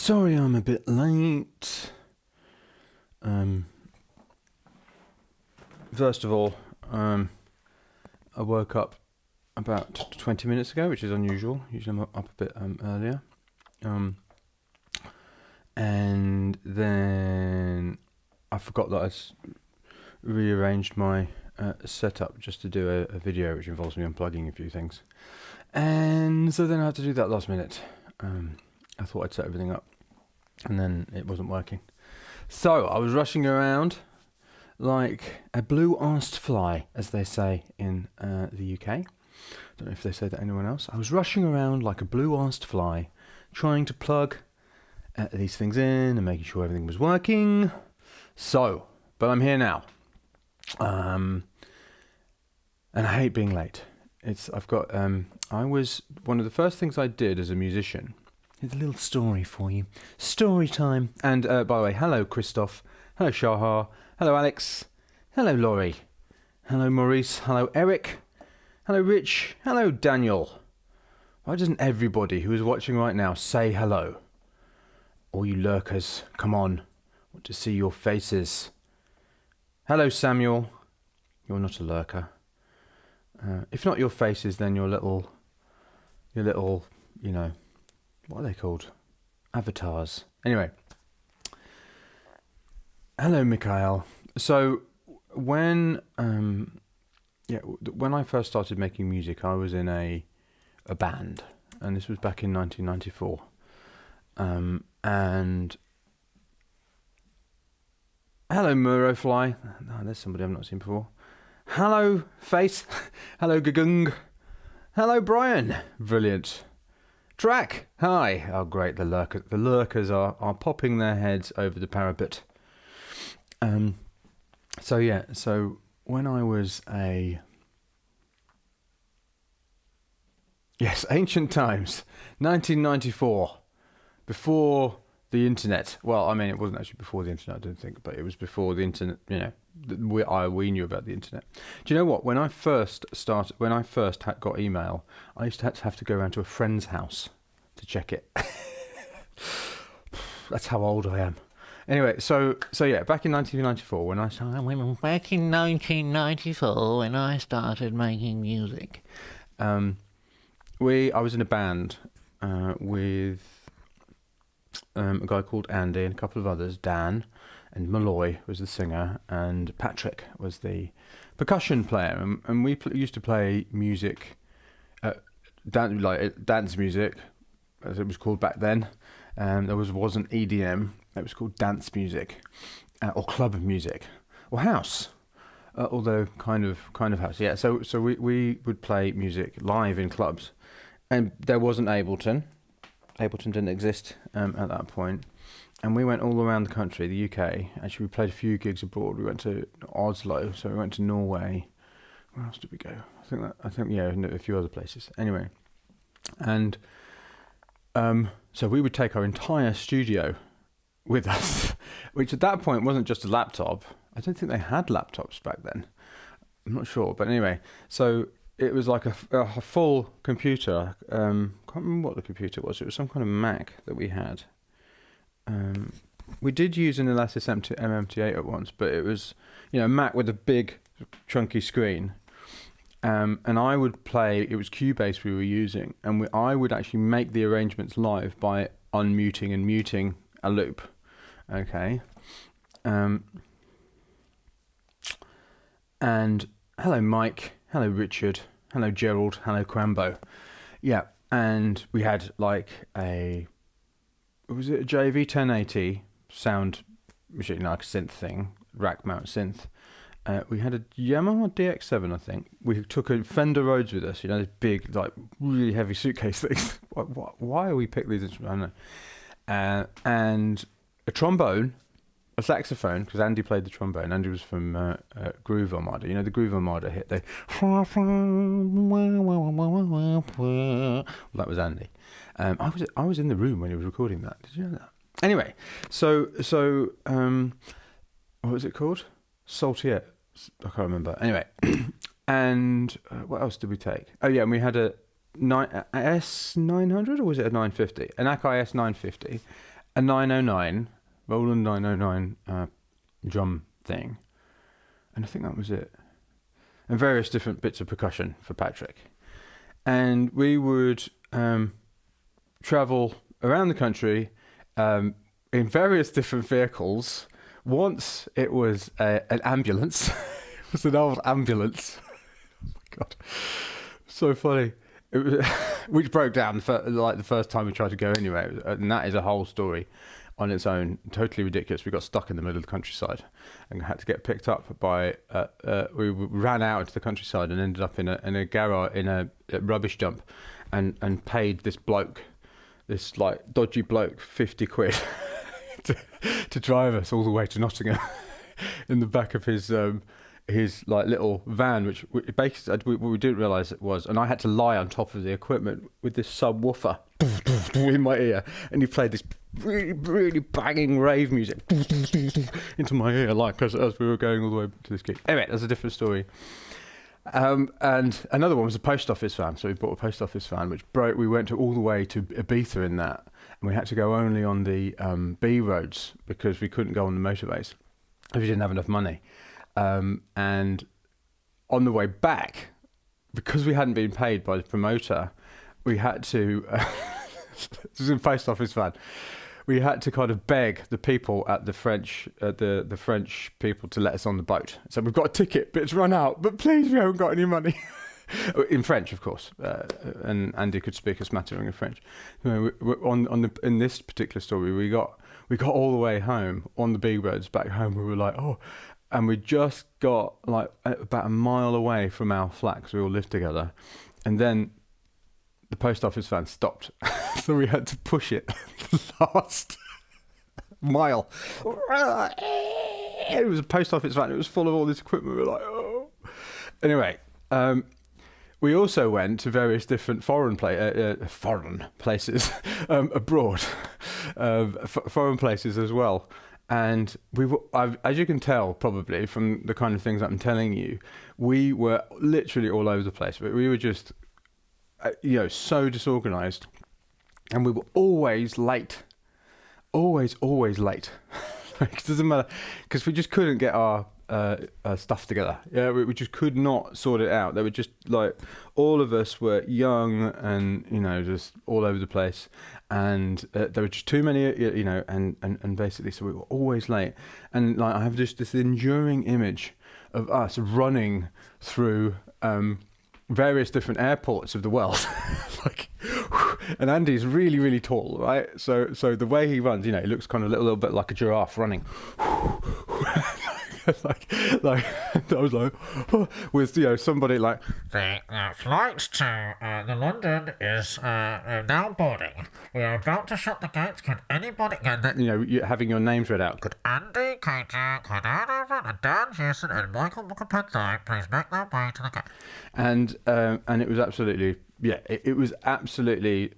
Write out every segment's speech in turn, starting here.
Sorry I'm a bit late. First of all, I woke up about 20 minutes ago, which is unusual. Usually I'm up a bit earlier. And then I forgot that I rearranged my setup just to do a video which involves me unplugging a few things. And so then I had to do that last minute. I thought I'd set everything up and then it wasn't working. So I was rushing around like a blue-arsed fly, as they say in the UK. I don't know if they say that anywhere else. I was rushing around like a blue-arsed fly, trying to plug these things in and making sure everything was working. But I'm here now. And I hate being late. I was, one of the first things I did as a musician, here's a little story for you. Story time. And by the way, hello Christoph, hello Shahar, hello Alex, hello Laurie, hello Maurice, hello Eric, hello Rich, hello Daniel. Why doesn't everybody who is watching right now say hello? All you lurkers, come on, I want to see your faces. Hello Samuel, you're not a lurker. If not your faces, then your little, you know, what are they called? Avatars. Anyway. Hello, Mikhail. So, when I first started making music, I was in a band, and this was back in 1994. And hello, Murofly. Oh, there's somebody I've not seen before. Hello, Face. Hello, Gagung. Hello, Brian. Brilliant. Track. Hi. Oh, great. The lurkers are popping their heads over the parapet. So when I was ancient times, 1994, before the internet. Well, I mean, it wasn't actually before the internet, I don't think, but it was before the internet, you know, we knew about the internet. Do you know what? When I first got email, I used to have to go around to a friend's house to check it. That's how old I am. Anyway, so yeah, back in 1994 when I started making music, I was in a band with a guy called Andy and a couple of others, Dan, and Malloy was the singer, and Patrick was the percussion player, and we used to play music, dance music, as it was called back then. There wasn't EDM; it was called dance music, or club music, or house. Although kind of house, yeah. So we would play music live in clubs, and there wasn't Ableton. Ableton didn't exist at that point, and we went all around the country, the UK. Actually, we played a few gigs abroad. We went to Oslo, so we went to Norway. Where else did we go? I think a few other places. Anyway, and so we would take our entire studio with us, which at that point wasn't just a laptop. I don't think they had laptops back then. I'm not sure, but anyway, so it was like a full computer. Can't remember what the computer was. It was some kind of Mac that we had. We did use an Elasis MMT8 at once, but it was, a Mac with a big, chunky screen. And I would play. It was Cubase we were using, and I would actually make the arrangements live by unmuting and muting a loop. Okay. And hello, Mike. Hello, Richard. Hello, Gerald. Hello, Crambo. Yeah, and we had like was it a JV 1080 sound machine, like a synth thing, rack mount synth. We had a Yamaha DX7, I think. We took a Fender Rhodes with us, this big, like, really heavy suitcase things. Why are we picking these instruments? I don't know. And a trombone, a saxophone, because Andy played the trombone. Andy was from Groove Armada. The Groove Armada hit. That was Andy. I was in the room when he was recording that. Did you know that? Anyway, so what was it called? Saltier. I can't remember. Anyway, and what else did we take? Oh yeah, and we had a S900, or was it a 950? An Akai S950. a 909, Roland 909 drum thing. And I think that was it. And various different bits of percussion for Patrick. And we would travel around the country in various different vehicles. Once it was an ambulance. It was an old ambulance. Oh my God. So funny. It was, which broke down the first time we tried to go anyway. And that is a whole story on its own. Totally ridiculous. We got stuck in the middle of the countryside and had to get picked up by we ran out into the countryside and ended up in a garage, in a rubbish dump, and paid this bloke, this like dodgy bloke, 50 quid to drive us all the way to Nottingham in the back of his like little van, which basically what we didn't realise it was, and I had to lie on top of the equipment with this subwoofer in my ear, and he played this really, really banging rave music into my ear, like as we were going all the way to this gig. Anyway, that's a different story. And another one was a post office van. So we bought a post office van, which broke. We went all the way to Ibiza in that, and we had to go only on the B roads because we couldn't go on the motorways because we didn't have enough money. And on the way back, because we hadn't been paid by the promoter, we had to, this is a post office van, we had to kind of beg the people at the French, the French people to let us on the boat. So we've got a ticket, but it's run out, but please, we haven't got any money. In French, of course, and Andy could speak a smattering of French. In this particular story, we got all the way home on the B roads back home. We were like, oh. And we just got like about a mile away from our flat because we all lived together. And then the post office van stopped. So we had to push it the last mile. It was a post office van. It was full of all this equipment. We were like, oh. Anyway, we also went to various different foreign places abroad, foreign places as well. And we were, as you can tell probably from the kind of things I'm telling you, we were literally all over the place. But we were just, so disorganized, and we were always late, always late. It doesn't matter, because we just couldn't get our stuff together. Yeah, we just could not sort it out. They were just like, all of us were young and just all over the place, and there were just too many, and basically, so we were always late. And like, I have just this enduring image of us running through various different airports of the world, like. And Andy's really, really tall, right? So the way he runs, he looks kind of a little bit like a giraffe running. like I was like, oh, with somebody like, the flight to the London is now boarding. We are about to shut the gates. Can anybody get you're having your names read out. Could Andy, Katie, and Dan Houston and Michael Mukapenthai please make their way to the gate? And it was absolutely, it was absolutely.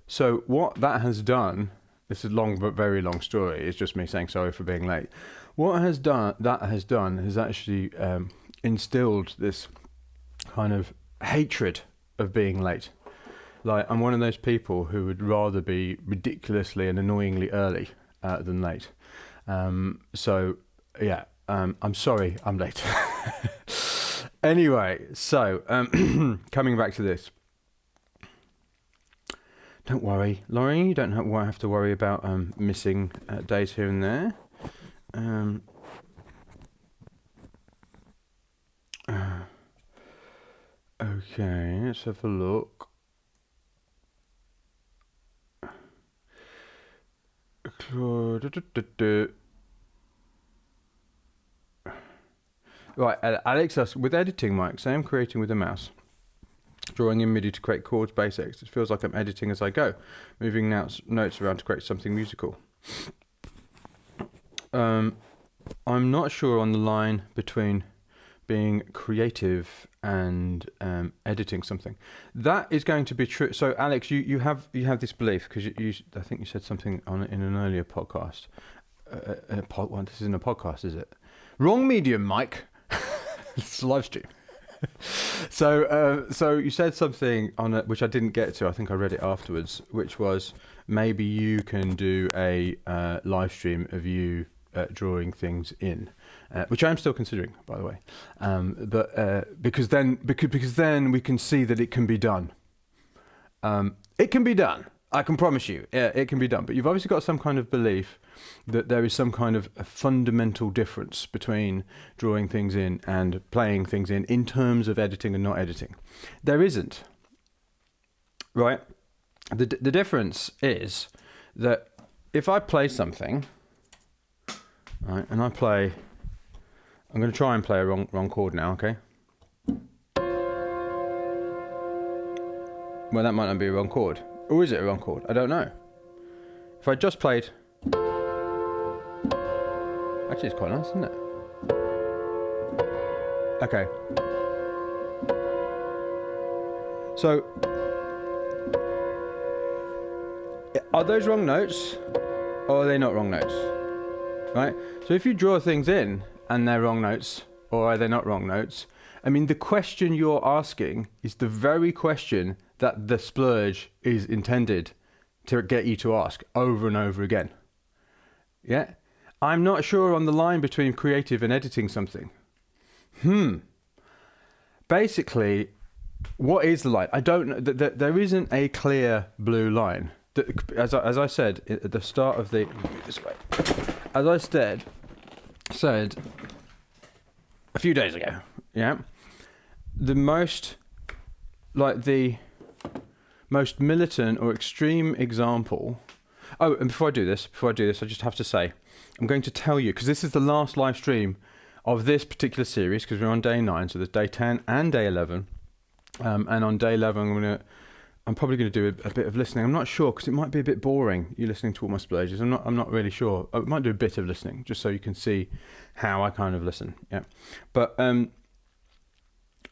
So what that has done, this is long but very long story. It's just me saying sorry for being late. What that has done has actually instilled this kind of hatred of being late. Like, I'm one of those people who would rather be ridiculously and annoyingly early than late. I'm sorry, I'm late. Anyway, so coming back to this. Don't worry, Laurie, you don't have to worry about missing days here and there. Okay, let's have a look. Right, Alex asks, with editing, Mike, say I'm creating with a mouse, drawing in MIDI to create chords, basics. It feels like I'm editing as I go, moving notes around to create something musical. I'm not sure on the line between being creative and editing something. That is going to be true. So, Alex, you have this belief because you I think you said something in an earlier podcast. This isn't a podcast, is it? Wrong medium, Mike. It's a live stream. So you said something on it which I didn't get to. I think I read it afterwards, which was maybe you can do a live stream of you drawing things in, which I'm still considering, by the way. But because then we can see that it can be done. It can be done. I can promise you, it can be done. But you've obviously got some kind of belief that there is some kind of a fundamental difference between drawing things in and playing things in terms of editing and not editing. There isn't, right? The difference is that if I play something, right, and I'm going to try and play a wrong chord now, okay? Well, that might not be a wrong chord. Or is it a wrong chord? I don't know. If I just played... Actually, it's quite nice, isn't it? Okay. So... Are those wrong notes? Or are they not wrong notes? Right? So if you draw things in and they're wrong notes, or are they not wrong notes? I mean, the question you're asking is the very question that the splurge is intended to get you to ask over and over again. Yeah? I'm not sure on the line between creative and editing something. Basically, what is the line? I don't know. There isn't a clear blue line. As I said at the start of the... This way. As I said a few days ago, yeah? The most militant or extreme example. Oh, and before I do this, I just have to say, I'm going to tell you, because this is the last live stream of this particular series, because we're on day 9, so there's day 10 and day 11. And on day 11, I'm probably going to do a bit of listening. I'm not sure, because it might be a bit boring, you listening to all my splurges. I'm not really sure. I might do a bit of listening, just so you can see how I kind of listen. Yeah. But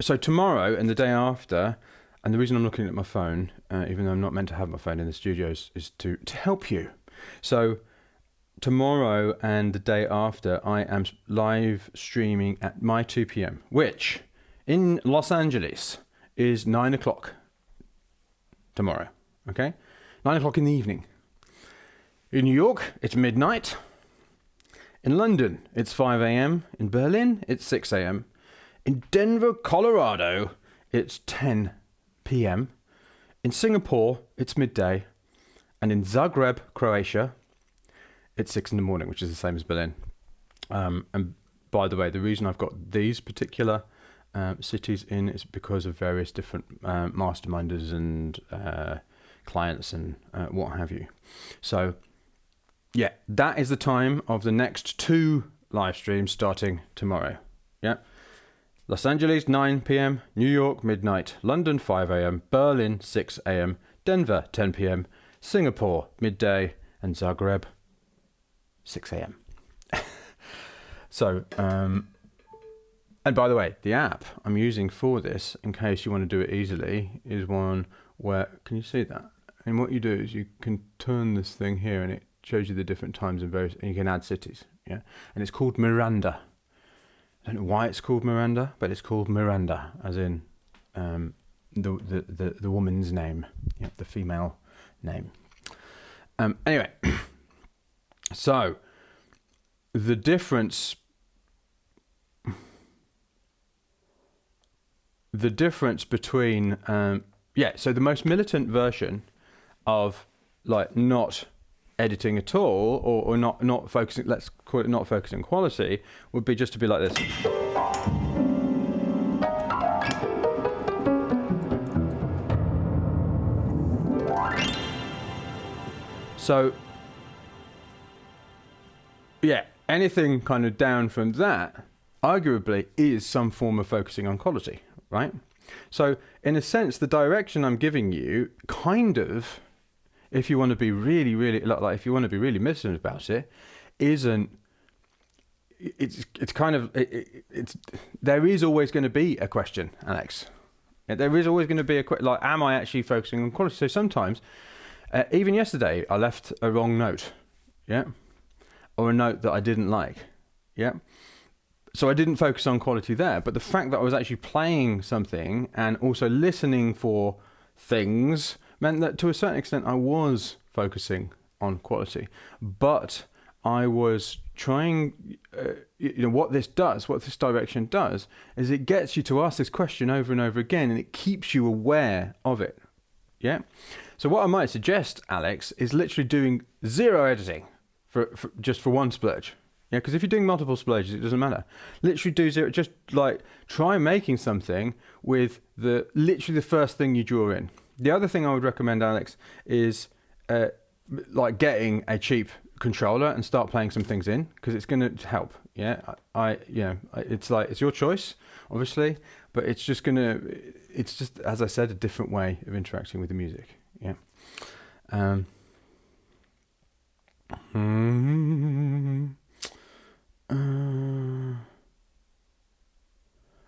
so tomorrow and the day after, and the reason I'm looking at my phone, even though I'm not meant to have my phone in the studios, is to help you. So tomorrow and the day after, I am live streaming at my 2 p.m, which in Los Angeles is 9 o'clock tomorrow. Okay? 9 o'clock in the evening. In New York, it's midnight. In London, it's 5 a.m. In Berlin, it's 6 a.m. In Denver, Colorado, it's 10 p.m. In Singapore, it's midday. And in Zagreb, Croatia, it's 6 in the morning, which is the same as Berlin. And by the way, the reason I've got these particular cities in is because of various different masterminders and clients and what have you. So, yeah, that is the time of the next 2 live streams starting tomorrow. Yeah. Los Angeles, 9 p.m, New York, midnight, London, 5 a.m, Berlin, 6 a.m, Denver, 10 p.m, Singapore, midday, and Zagreb, 6 a.m. So, and by the way, the app I'm using for this, in case you want to do it easily, is one where, can you see that? And what you do is you can turn this thing here and it shows you the different times and you can add cities, yeah? And it's called Miranda. I don't know why it's called Miranda, but it's called Miranda, as in the woman's name, yeah, the female name. Anyway, so the difference between so the most militant version of like not editing at all, or not focusing, let's call it not focusing quality, would be just to be like this. So yeah, anything kind of down from that arguably is some form of focusing on quality, right? So in a sense, the direction I'm giving you kind of, if you want to be really, really, like if you want to be really militant about it, isn't, it's kind of, there is always going to be a question, Alex. There is always going to be a question, like, am I actually focusing on quality? So sometimes, even yesterday, I left a wrong note, yeah? Or a note that I didn't like, yeah? So I didn't focus on quality there, but the fact that I was actually playing something and also listening for things meant that to a certain extent I was focusing on quality. But I was trying, what this direction does, is it gets you to ask this question over and over again, and it keeps you aware of it. Yeah. So what I might suggest, Alex, is literally doing zero editing for just for one splurge. Yeah, because if you're doing multiple splurges, it doesn't matter. Literally do zero. Just like try making something with literally the first thing you draw in. The other thing I would recommend, Alex, is like getting a cheap controller and start playing some things in, because it's going to help. Yeah, it's your choice, obviously, but it's just as I said, a different way of interacting with the music. Yeah.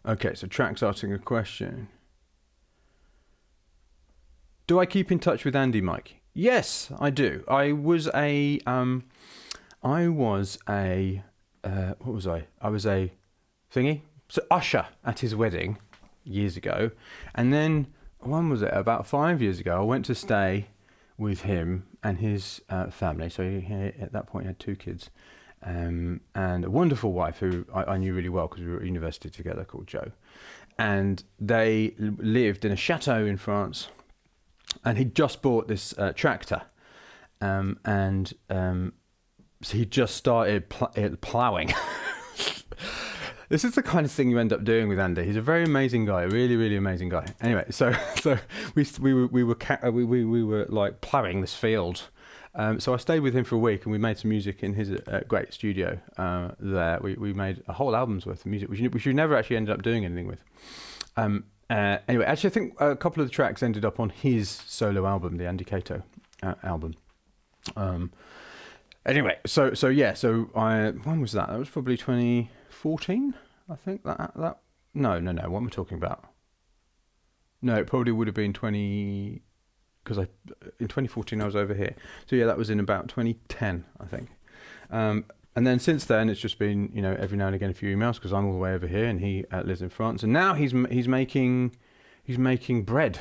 Okay, so Track's asking a question. Do I keep in touch with Andy, Mike? Yes, I do. I was a thingy, so usher at his wedding years ago, and then when was it? About 5 years ago, I went to stay with him and his family. So he at that point he had 2 kids, and a wonderful wife who I knew really well because we were at university together, called Jo, and they lived in a chateau in France. And he'd just bought this tractor, so he just started ploughing. This is the kind of thing you end up doing with Andy. He's a very amazing guy, a really, really amazing guy. Anyway, so we were like ploughing this field. So I stayed with him for a week, and we made some music in his great studio there. We made a whole album's worth of music, which we never actually ended up doing anything with. Anyway, actually, I think a couple of the tracks ended up on his solo album, the Andy Cato album. Anyway, so when was that? That was probably 2014, I think. No, what am I talking about? No, it probably would have been in 2014 I was over here. So yeah, that was in about 2010, I think. And then since then, it's just been, every now and again a few emails, because I'm all the way over here and he lives in France. And now he's making bread,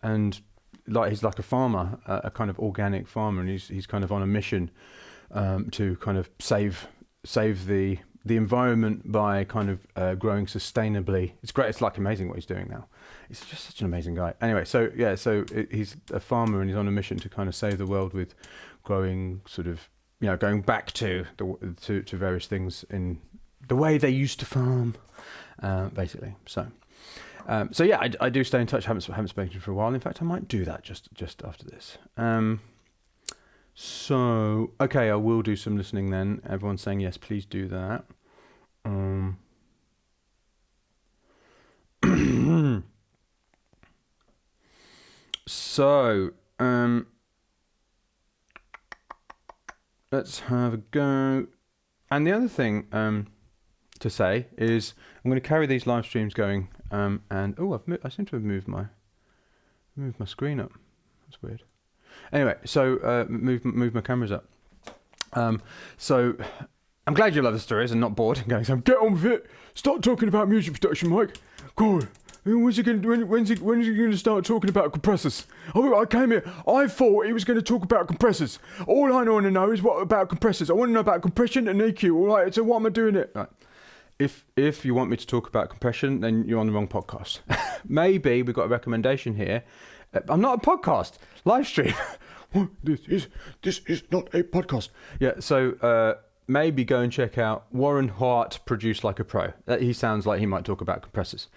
and he's like a farmer, a kind of organic farmer, and he's kind of on a mission to kind of save the environment by kind of growing sustainably. It's great. It's like amazing what he's doing now. He's just such an amazing guy. Anyway, he's a farmer and he's on a mission to kind of save the world with growing sort of, going back to various things in the way they used to farm, basically. So yeah, I do stay in touch. Haven't spoken to him for a while. In fact, I might do that just after this. So okay, I will do some listening then. Everyone's saying yes, please do that. So let's have a go. And the other thing to say is I'm going to carry these live streams going. And I seem to have moved my screen up. That's weird. Anyway, so move my cameras up. So I'm glad you love the stories and not bored and going, so get on with it. Start talking about music production, Mike. Go on. When's he going to start talking about compressors? I came here. I thought he was going to talk about compressors. All I want to know is what about compressors. I want to know about compression and EQ. All right. So what am I doing it? Right. If you want me to talk about compression, then you're on the wrong podcast. Maybe we've got a recommendation here. I'm not a podcast. Live stream. This is not a podcast. Yeah. So maybe go and check out Warren Hart, Produce Like a Pro. He sounds like he might talk about compressors.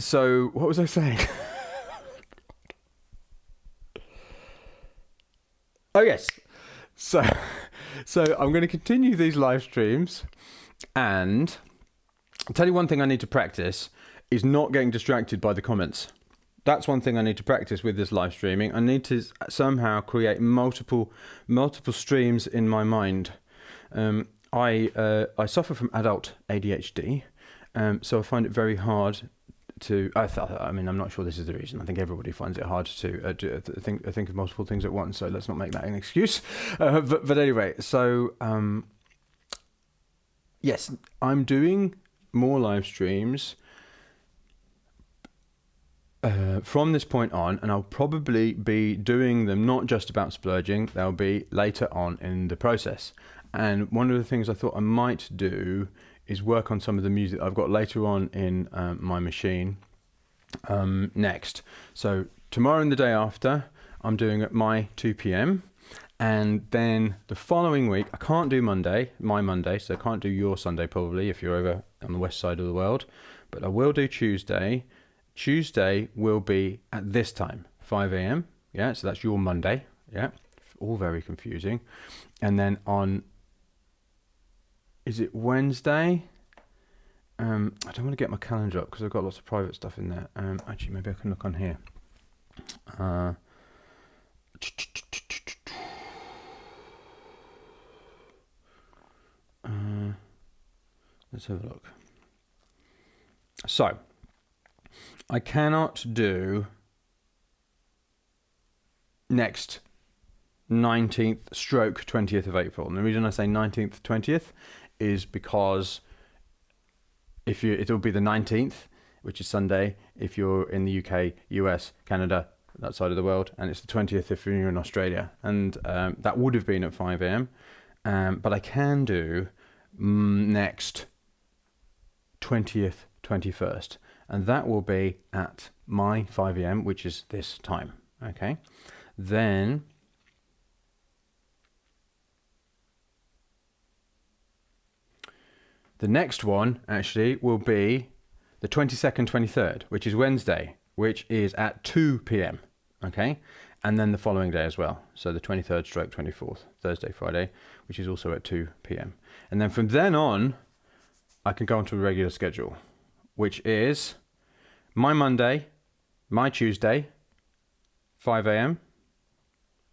So what was I saying? Oh yes. So I'm going to continue these live streams, and I'll tell you one thing I need to practice is not getting distracted by the comments. That's one thing I need to practice with this live streaming. I need to somehow create multiple streams in my mind. I suffer from adult ADHD, so I find it very hard to. I'm not sure this is the reason. I think everybody finds it hard to think of multiple things at once. So let's not make that an excuse. But anyway, so yes, I'm doing more live streams from this point on, and I'll probably be doing them not just about splurging, they'll be later on in the process. And one of the things I thought I might do is work on some of the music I've got later on in my machine next. So tomorrow and the day after, I'm doing at my 2 p.m. And then the following week, I can't do my Monday, so I can't do your Sunday probably if you're over on the west side of the world, but I will do Tuesday. Tuesday will be at this time, 5 a.m. Yeah, so that's your Monday. Yeah, all very confusing. And then on, is it Wednesday? I don't want to get my calendar up because I've got lots of private stuff in there. Actually, maybe I can look on here. Let's have a look. So, I cannot do next 19th stroke 20th of April. And the reason I say 19th, 20th is because it'll be the 19th, which is Sunday, if you're in the UK, US, Canada, that side of the world, and it's the 20th if you're in Australia. And that would have been at 5 a.m. But I can do next 20th, 21st. And that will be at my 5 a.m., which is this time. Okay. Then the next one actually will be the 22nd, 23rd, which is Wednesday, which is at 2 p.m. Okay. And then the following day as well. So the 23rd stroke 24th, Thursday, Friday, which is also at 2 p.m. And then from then on, I can go onto a regular schedule, which is my Monday, my Tuesday, 5 a.m.,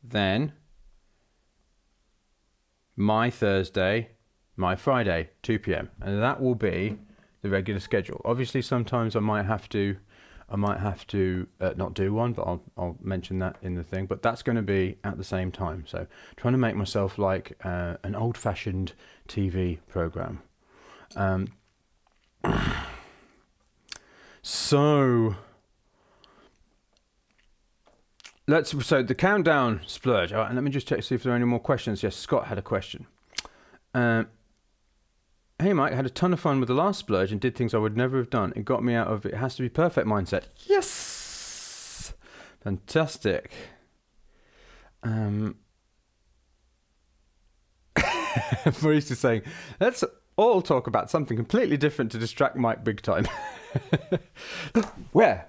then my Thursday, my Friday, 2 p.m. And that will be the regular schedule. Obviously, sometimes I might have to not do one, but I'll mention that in the thing. But that's going to be at the same time. So trying to make myself like an old-fashioned TV program. So the countdown splurge. All right, and let me just check see if there are any more questions. Yes, Scott had a question. Hey Mike, I had a ton of fun with the last splurge and did things I would never have done. It got me out of it has to be perfect mindset. Yes, fantastic. Maurice is saying, let's all talk about something completely different to distract Mike big time. Where?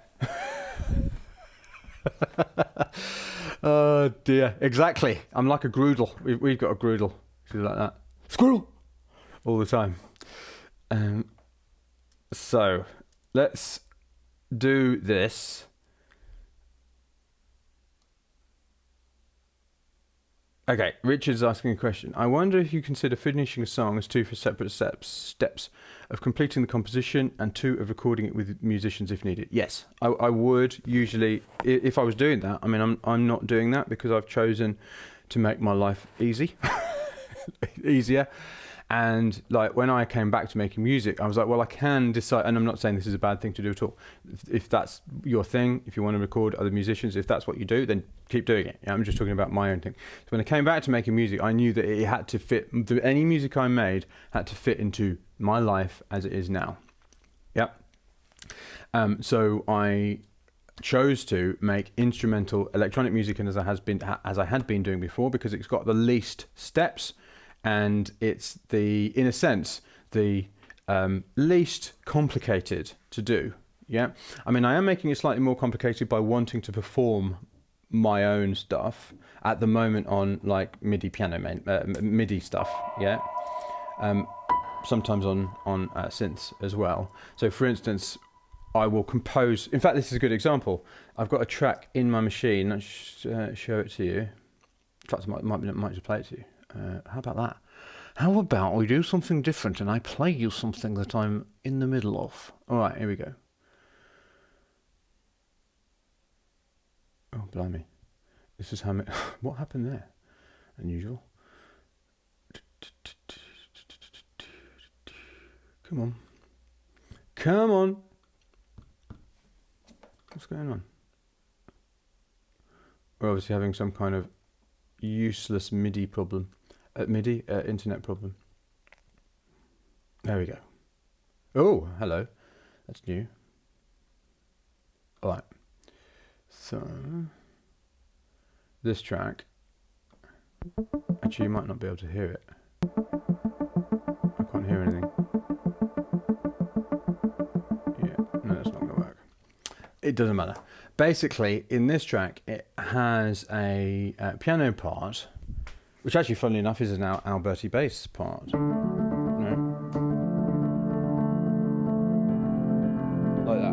Oh dear, exactly. I'm like a Groodle. We've got a Groodle. She's like that. Squirrel! All the time. So let's do this. Okay, Richard's asking a question. I wonder if you consider finishing a song as two for separate steps of completing the composition and two of recording it with musicians if needed. Yes, I would usually, if I was doing that. I mean, I'm not doing that because I've chosen to make my life easier. And like when I came back to making music, I was like, well, I can decide, and I'm not saying this is a bad thing to do at all. If that's your thing, if you want to record other musicians, if that's what you do, then keep doing it. I'm just talking about my own thing. So when I came back to making music, I knew that it had to fit, any music I made had to fit into my life as it is now. Yep. So I chose to make instrumental electronic music, and as I had been doing before, because it's got the least steps. And it's in a sense, the least complicated to do. Yeah. I mean, I am making it slightly more complicated by wanting to perform my own stuff at the moment on like MIDI piano, MIDI stuff. Yeah. Sometimes on synths as well. So for instance, I will compose. In fact, this is a good example. I've got a track in my machine. Let's show it to you. In fact, I might just play it to you. How about that? How about we do something different and I play you something that I'm in the middle of? All right, here we go. Oh, blimey. This is how many... What happened there? Unusual. Come on. Come on. What's going on? We're obviously having some kind of useless MIDI problem. Internet problem. There we go. Oh, hello. That's new. Alright. So, this track. Actually, you might not be able to hear it. I can't hear anything. Yeah, no, that's not going to work. It doesn't matter. Basically, in this track, it has a piano part, which actually, funnily enough, is an Alberti bass part. No? Like that.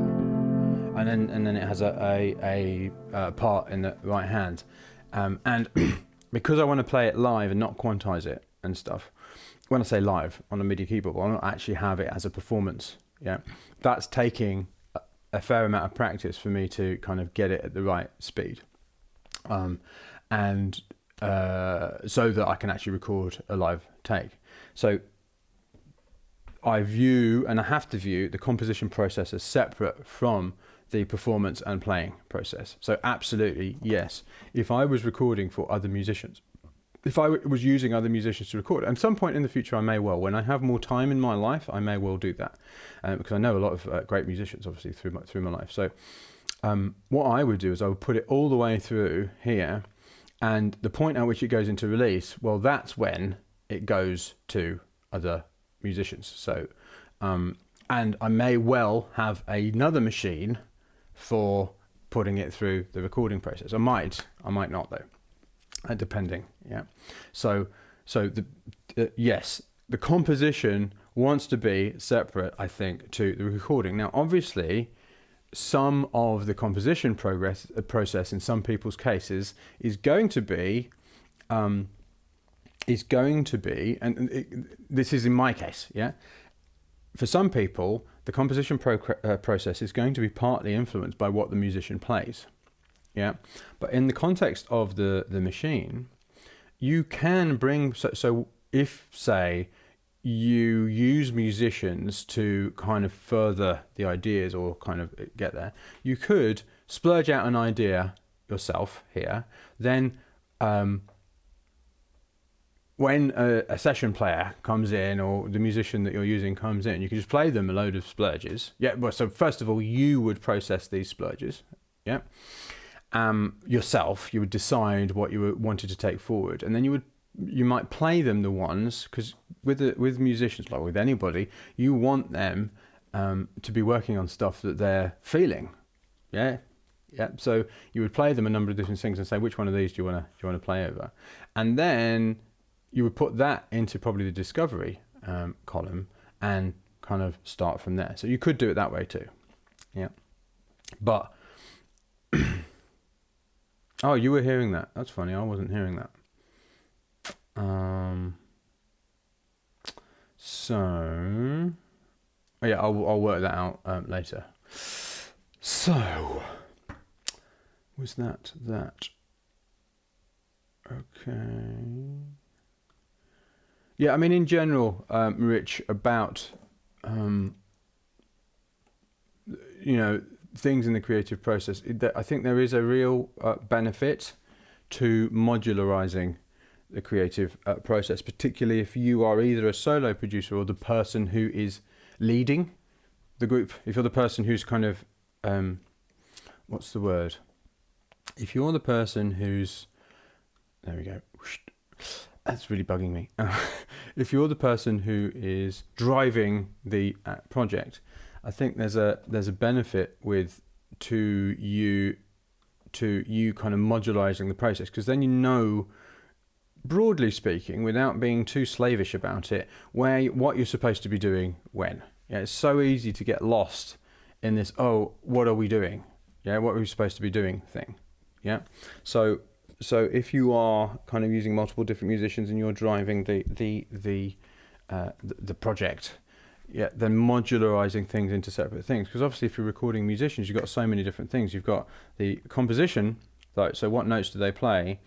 And then it has a part in the right hand. And because I want to play it live and not quantize it and stuff, when I say live on a MIDI keyboard, I don't actually have it as a performance. Yeah, that's taking a fair amount of practice for me to kind of get it at the right speed, and so that I can actually record a live take. So I view, and I have to view, the composition process as separate from the performance and playing process. So absolutely, yes. If I was recording for other musicians, if I was using other musicians to record, at some point in the future I may well, when I have more time in my life, I may well do that, because I know a lot of great musicians, obviously, through my life. So what I would do is I would put it all the way through here, and the point at which it goes into release, well, that's when it goes to other musicians. So and I may well have another machine for putting it through the recording process. I might not though, depending. Yeah. So yes, the composition wants to be separate, I think, to the recording. Now, obviously, some of the composition process in some people's cases is going to be, and this is in my case, yeah. For some people, the composition process is going to be partly influenced by what the musician plays, yeah. But in the context of the machine, you can bring, so if, say, you use musicians to kind of further the ideas or kind of get there, you could splurge out an idea yourself here, then when a session player comes in, or the musician that you're using comes in, you can just play them a load of splurges. Yeah, well, so first of all, you would process these splurges, yeah. Yourself, you would decide what you wanted to take forward, and then you might play them the ones, because with musicians, like with anybody, you want them to be working on stuff that they're feeling, yeah. So you would play them a number of different things and say, which one of these do you want to play over, and then you would put that into probably the discovery column and kind of start from there. So you could do it that way too, yeah. But oh, you were hearing that? That's funny. I wasn't hearing that. So, oh yeah, I'll work that out later. So, was that? Okay. Yeah, I mean, in general, Rich, about things in the creative process, I think there is a real benefit to modularizing the creative process, particularly if you are either a solo producer or the person who is leading the group. If you're the person who's kind of, what's the word? If you're the person who's, there we go. That's really bugging me. If you're the person who is driving the project, I think there's a benefit to you kind of modularizing the process, because then you know, broadly speaking, without being too slavish about it, what you're supposed to be doing when. Yeah, it's so easy to get lost in this, oh, what are we doing? Yeah, what are we supposed to be doing thing. Yeah. So if you are kind of using multiple different musicians and you're driving the project, yeah, then modularizing things into separate things, because obviously if you're recording musicians, you've got so many different things. You've got the composition, so what notes do they play?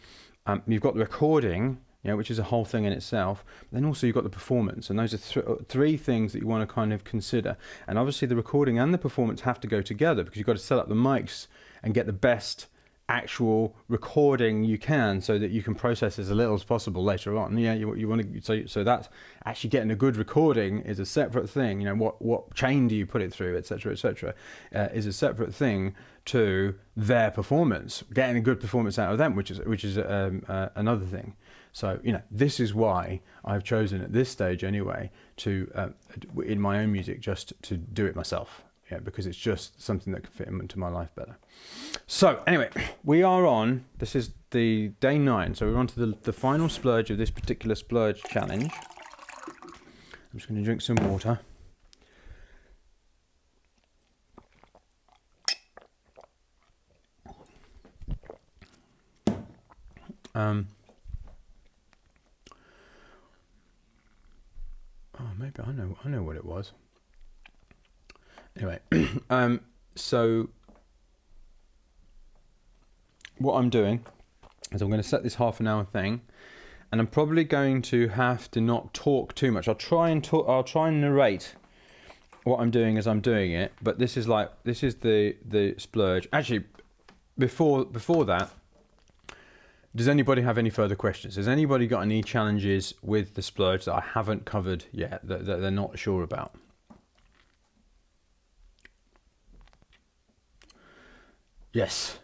You've got the recording, which is a whole thing in itself. Then also you've got the performance, and those are three things that you want to kind of consider. And obviously the recording and the performance have to go together, because you've got to set up the mics and get the best actual recording you can, so that you can process as little as possible later on. You want to, so that's actually getting a good recording is a separate thing. What chain do you put it through, etc., etc., is a separate thing to their performance. Getting a good performance out of them, which is another thing. So this is why I've chosen at this stage anyway to in my own music just to do it myself. Because it's just something that can fit into my life better. So anyway, we are on, this is the day 9. So we're on to the final splurge of this particular splurge challenge. I'm just going to drink some water. Maybe I know what it was. Anyway, so what I'm doing is I'm going to set this half an hour thing, and I'm probably going to have to not talk too much. I'll try and narrate what I'm doing as I'm doing it, but this is the splurge. Actually, before that, does anybody have any further questions? Has anybody got any challenges with the splurge that I haven't covered yet, that they're not sure about? Yes,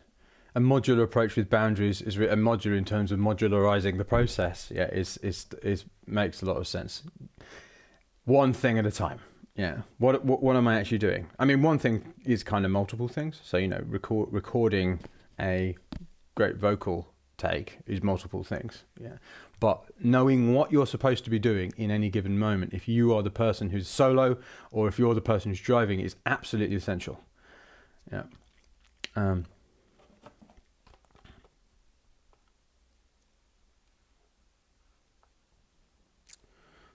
a modular approach with boundaries is a modular in terms of modularizing the process. Is makes a lot of sense. One thing at a time. What am I actually doing? I mean, one thing is kind of multiple things. So recording a great vocal take is multiple things. But knowing what you're supposed to be doing in any given moment, if you are the person who's solo or if you're the person who's driving, is absolutely essential.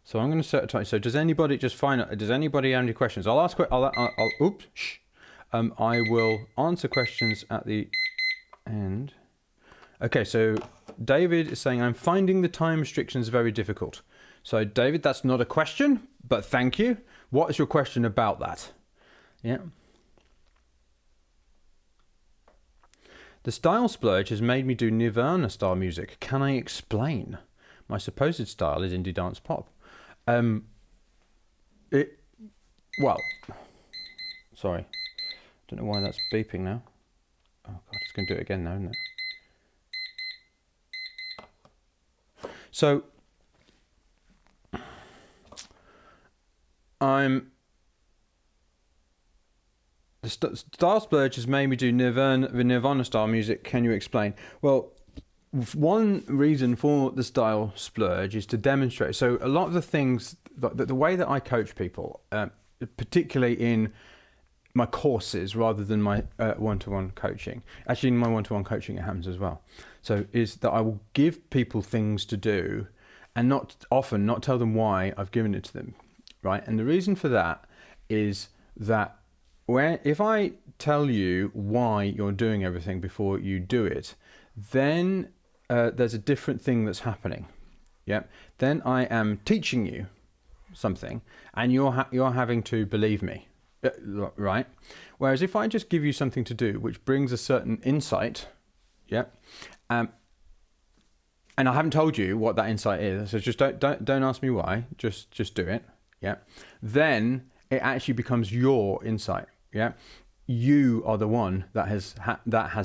So I'm going to set a time. So does anybody have any questions? I'll ask. I will answer questions at the end. Okay. So David is saying, I'm finding the time restrictions very difficult. So David, that's not a question, but thank you. What is your question about that? The style splurge has made me do Nirvana style music. Can I explain? My supposed style is indie dance pop. Sorry. Don't know why that's beeping now. Oh God, it's going to do it again now, isn't it? So, the style splurge has made me do Nirvana style music. Can you explain? Well, one reason for the style splurge is to demonstrate. So a lot of the things, the way that I coach people, particularly in my courses rather than my one-to-one coaching. Actually, in my one-to-one coaching, it happens as well. So is that I will give people things to do and not tell them why I've given it to them, right? And the reason for that is that if I tell you why you're doing everything before you do it, then there's a different thing that's happening. Then I am teaching you something, and you're having to believe me, right? Whereas if I just give you something to do, which brings a certain insight, and I haven't told you what that insight is, so just don't ask me why. Just do it, Then it actually becomes your insight, You are the one that has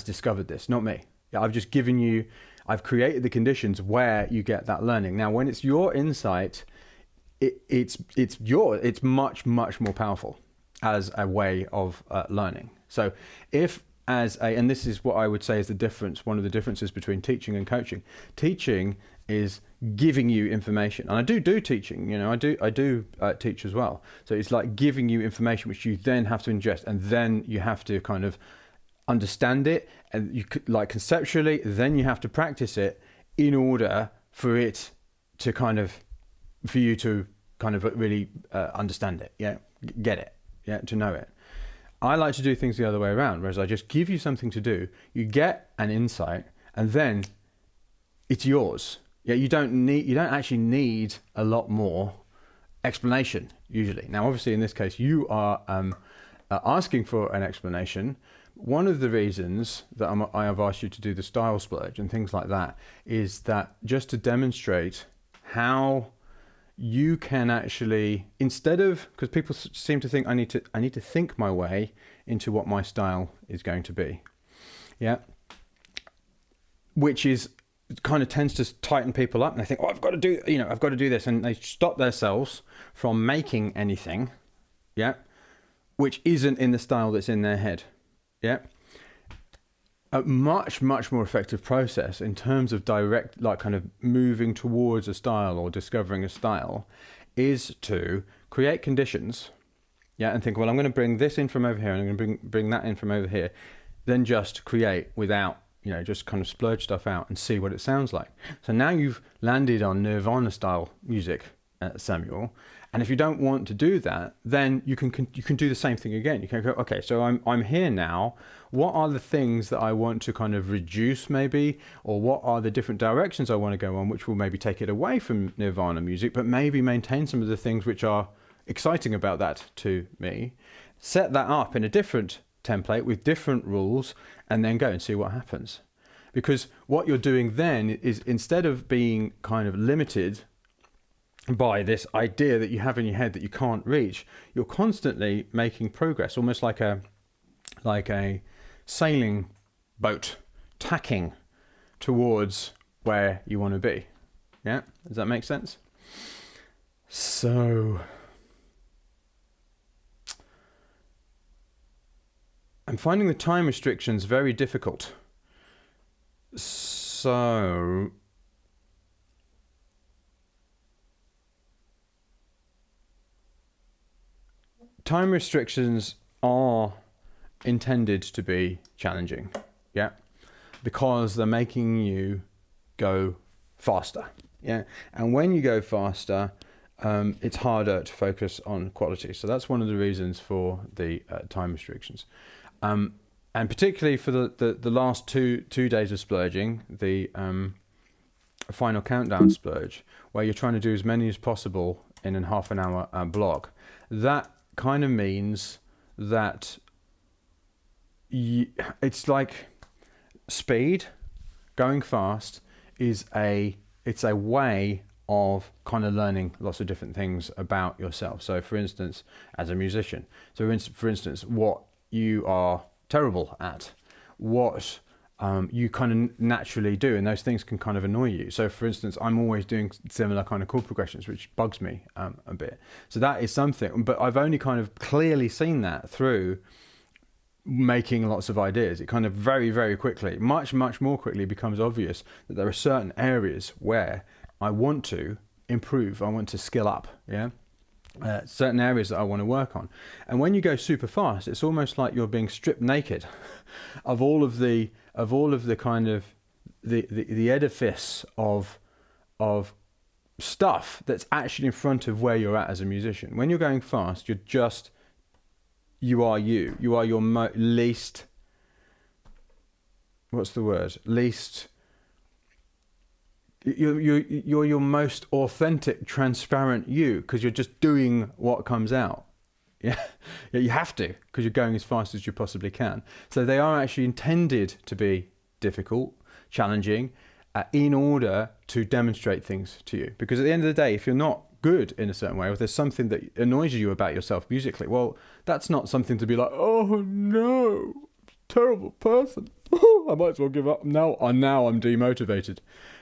discovered this, not me. I've just given you. I've created the conditions where you get that learning. Now, when it's your insight, it's much more powerful as a way of learning. So and this is what I would say is the difference, one of the differences between teaching and coaching. Teaching is giving you information, and I do teaching. I do teach as well. So it's like giving you information which you then have to ingest, and then you have to kind of understand it, and you could, like, conceptually, then you have to practice it in order for you to kind of really understand it, get it, to know it. I like to do things the other way around, whereas I just give you something to do, you get an insight, and then it's yours. Yeah, you don't actually need a lot more explanation usually. Now, obviously, in this case, you are asking for an explanation. One of the reasons that I have asked you to do the style splurge and things like that is that just to demonstrate how you can actually, instead of, because people seem to think I need to think my way into what my style is going to be, yeah, which is kind of tends to tighten people up, and they think, oh, I've got to do this, and they stop themselves from making anything, yeah, which isn't in the style that's in their head, yeah. A much more effective process in terms of direct, like kind of moving towards a style or discovering a style, is to create conditions, yeah, and think, well, I'm going to bring this in from over here, and I'm going to bring that in from over here, then just create without, just kind of splurge stuff out and see what it sounds like. So now you've landed on Nirvana style music, Samuel. And if you don't want to do that, then you can do the same thing again. You can go, okay, so I'm here now. What are the things that I want to kind of reduce maybe, or what are the different directions I want to go on, which will maybe take it away from Nirvana music, but maybe maintain some of the things which are exciting about that to me. Set that up in a different template with different rules, and then go and see what happens. Because what you're doing then is, instead of being kind of limited by this idea that you have in your head that you can't reach, you're constantly making progress, almost like a sailing boat tacking towards where you want to be. Yeah, does that make sense? So I'm finding the time restrictions very difficult. So time restrictions are intended to be challenging, yeah, because they're making you go faster, yeah, and when you go faster, it's harder to focus on quality. So that's one of the reasons for the time restrictions, and particularly for the last two days of splurging, the final countdown splurge, where you're trying to do as many as possible in a half an hour block. That kind of means that it's like speed, going fast it's a way of kind of learning lots of different things about yourself. So for instance, as a musician, for instance, what you are terrible at, what you kind of naturally do, and those things can kind of annoy you. So for instance, I'm always doing similar kind of chord progressions, which bugs me a bit. So that is something, but I've only kind of clearly seen that through making lots of ideas. It kind of very quickly, much more quickly, becomes obvious that there are certain areas where I want to improve, I want to skill up, yeah. Certain areas that I want to work on. And when you go super fast, it's almost like you're being stripped naked of all of the kind of the edifice of stuff that's actually in front of where you're at as a musician. When you're going fast, you are your least, what's the word, least, you're your most authentic, transparent you, because you're just doing what comes out. Yeah, you have to, because you're going as fast as you possibly can. So they are actually intended to be difficult, challenging, in order to demonstrate things to you. Because at the end of the day, if you're not good in a certain way, or if there's something that annoys you about yourself musically, well, that's not something to be like, oh no, terrible person. I might as well give up now. Now I'm demotivated.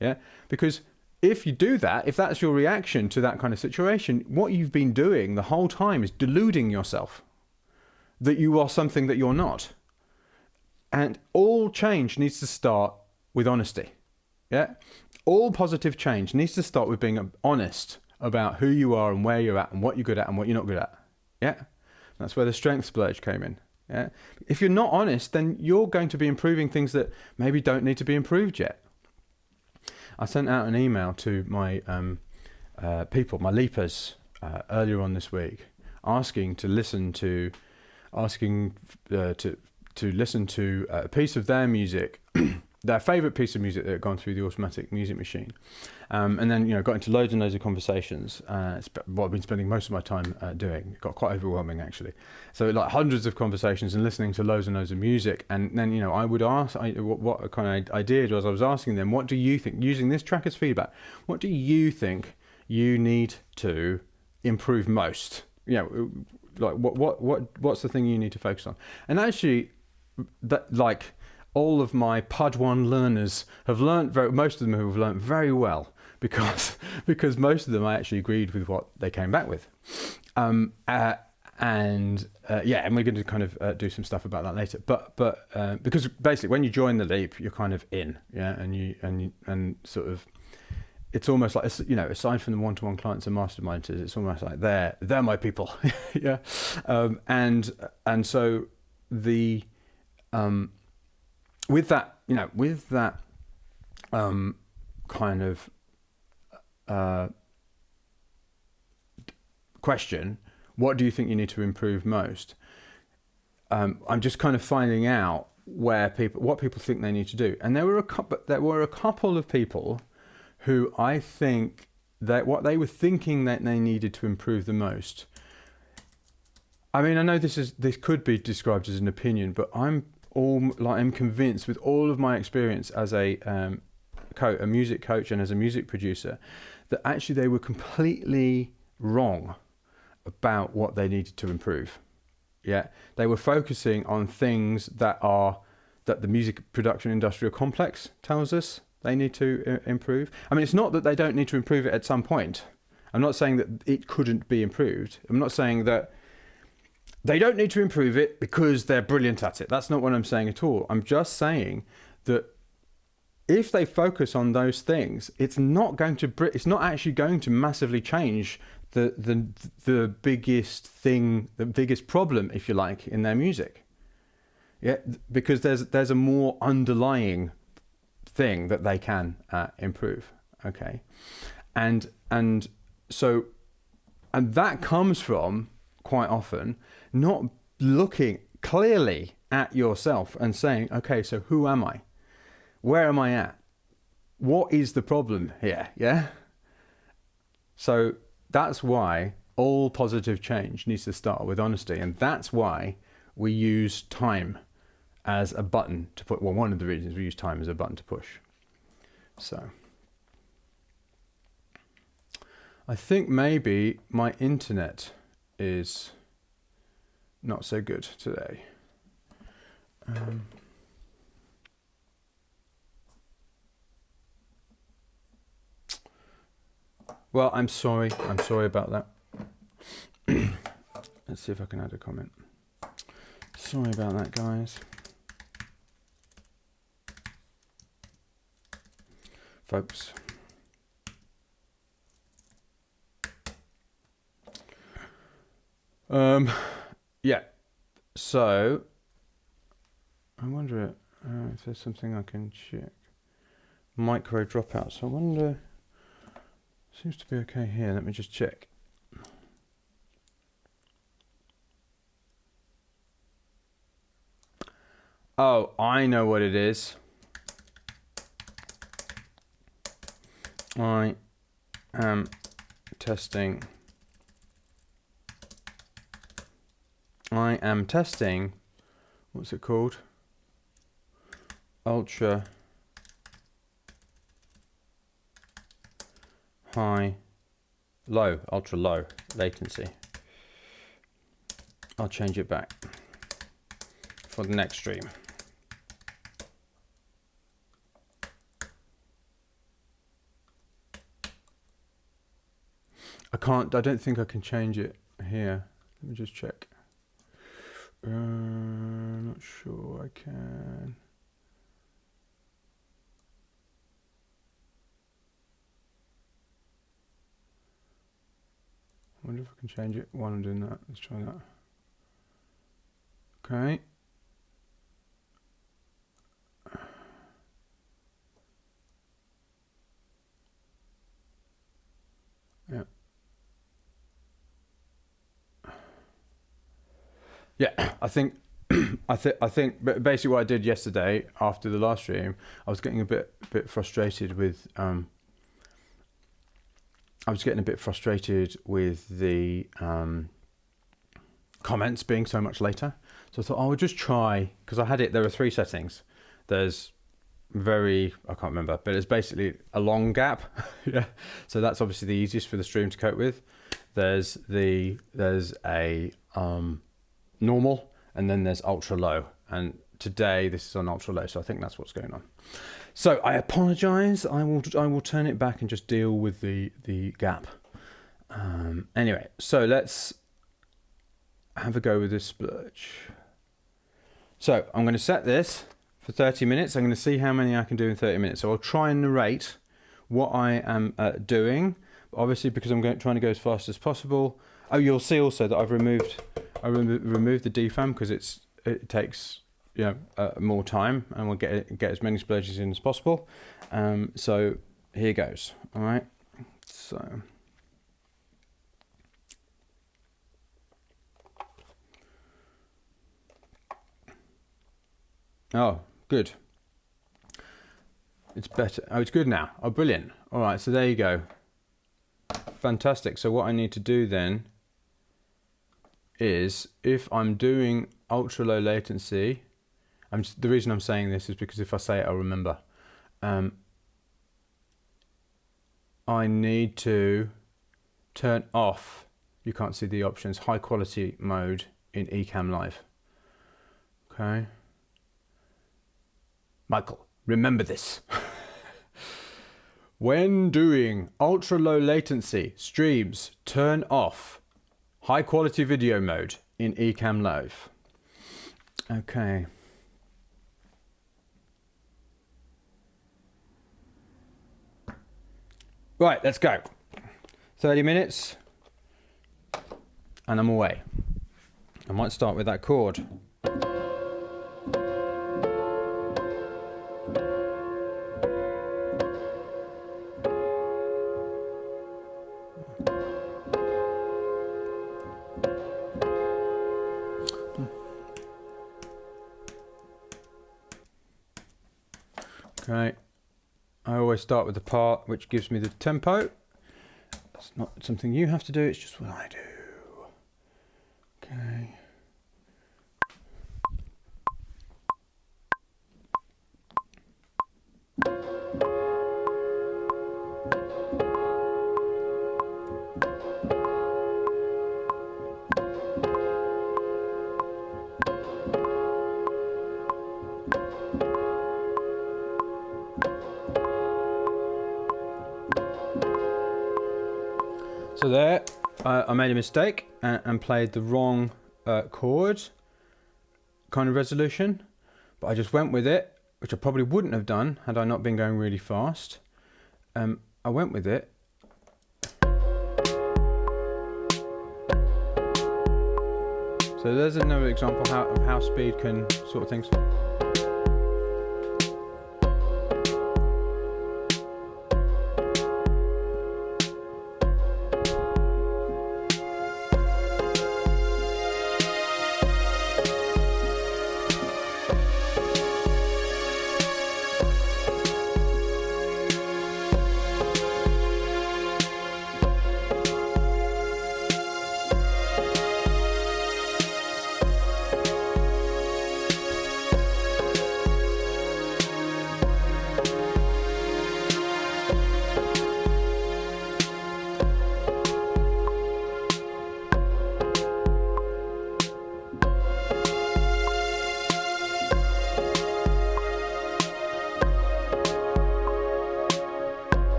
Yeah, because if you do that, if that's your reaction to that kind of situation, what you've been doing the whole time is deluding yourself that you are something that you're not. And all change needs to start with honesty. Yeah, all positive change needs to start with being honest about who you are and where you're at and what you're good at and what you're not good at. Yeah, that's where the strength splurge came in. Yeah, if you're not honest, then you're going to be improving things that maybe don't need to be improved yet. I sent out an email to my people, my leapers, earlier on this week, asking to listen to a piece of their music their favourite piece of music that had gone through the automatic music machine. And then, got into loads and loads of conversations. It's what I've been spending most of my time doing. It got quite overwhelming, actually. So like hundreds of conversations and listening to loads and loads of music. And then, I would ask, what kind of I did was I was asking them, what do you think, using this track as feedback, what do you think you need to improve most? Like what's the thing you need to focus on? And actually, that like all of my Pod 1 learners have learned most of them have learned very well because most of them I actually agreed with what they came back with. And we're going to kind of do some stuff about that later. But because basically when you join the Leap, you're kind of in, and sort of, it's almost like, aside from the one-to-one clients and masterminders, it's almost like they're my people, yeah. And so the with that kind of question, what do you think you need to improve most? I'm just kind of finding out what people think they need to do, and there were a couple of people who I think that what they were thinking that they needed to improve the most. I mean, I know this could be described as an opinion, but I'm convinced with all of my experience as a music coach and as a music producer that actually they were completely wrong about what they needed to improve. Yeah, they were focusing on things that the music production industrial complex tells us they need to improve. I mean, it's not that they don't need to improve it at some point. I'm not saying that it couldn't be improved. I'm not saying that they don't need to improve it because they're brilliant at it. That's not what I'm saying at all. I'm just saying that if they focus on those things, it's not actually going to massively change the biggest problem, if you like, in their music. Yeah, because there's a more underlying thing that they can improve. Okay, and that comes from quite often not looking clearly at yourself and saying, okay, so who am I? Where am I at? What is the problem here? Yeah. So that's why all positive change needs to start with honesty, and that's why we use time as a button to put. Well, one of the reasons we use time as a button to push. So I think maybe my internet is not so good today. Well, I'm sorry about that. Let's see if I can add a comment. Sorry about that, guys. Folks. Yeah. So, I wonder if there's something I can check. Micro dropouts. I wonder. Seems to be okay here. Let me just check. Oh, I know what it is. I am testing. What's it called? Ultra low latency. I'll change it back for the next stream. I don't think I can change it here. Let me just check. Not sure I can. I wonder if I can change it while I'm doing that. Let's try that. Okay. Yeah. Yeah, I think I think basically what I did yesterday after the last stream, I was getting a bit frustrated with the comments being so much later. So I thought I would just try, because I had it. There are 3 settings. There's I can't remember, but it's basically a long gap. Yeah. So that's obviously the easiest for the stream to cope with. There's a normal, and then there's ultra low. And today this is on ultra low, so I think that's what's going on. So I apologise. I will turn it back and just deal with the gap. Anyway, so let's have a go with this splurge. So I'm going to set this for 30 minutes. I'm going to see how many I can do in 30 minutes. So I'll try and narrate what I am doing. Obviously, because I'm trying to go as fast as possible. Oh, you'll see also that I've removed the defam because it takes more time, and we'll get as many splurges in as possible. So here goes. All right. So. Oh, good. It's better. Oh, it's good now. Oh, brilliant. All right, so there you go. Fantastic. So what I need to do then is, if I'm doing ultra low latency, the reason I'm saying this is because if I say it, I'll remember. I need to turn off, you can't see the options, high quality mode in Ecamm Live. Okay. Michael, remember this. When doing ultra low latency streams, turn off high quality video mode in Ecamm Live. Okay. Right, let's go. 30 minutes and I'm away. I might start with that chord. Okay, I always start with the part which gives me the tempo. That's not something you have to do, it's just what I do. Okay. So there, I made a mistake and played the wrong chord kind of resolution, but I just went with it, which I probably wouldn't have done had I not been going really fast. I went with it. So there's another example of how speed can sort of things.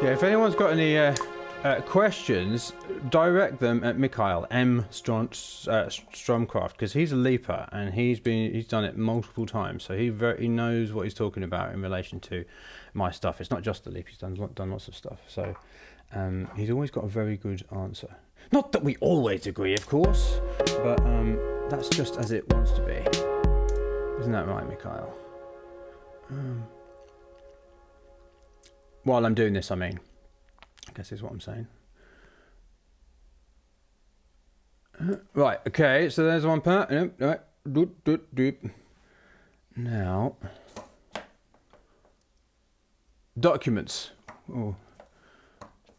Yeah, if anyone's got any questions, direct them at Mikhail M. Stromcraft, because he's a leaper and he's done it multiple times, so he knows what he's talking about in relation to my stuff. It's not just the leap; he's done lots of stuff. So he's always got a very good answer. Not that we always agree, of course, but that's just as it wants to be. Isn't that right, Mikhail? While I'm doing this, I mean. I guess is what I'm saying. Right, okay, so there's one part. Right. Now, documents. Oh,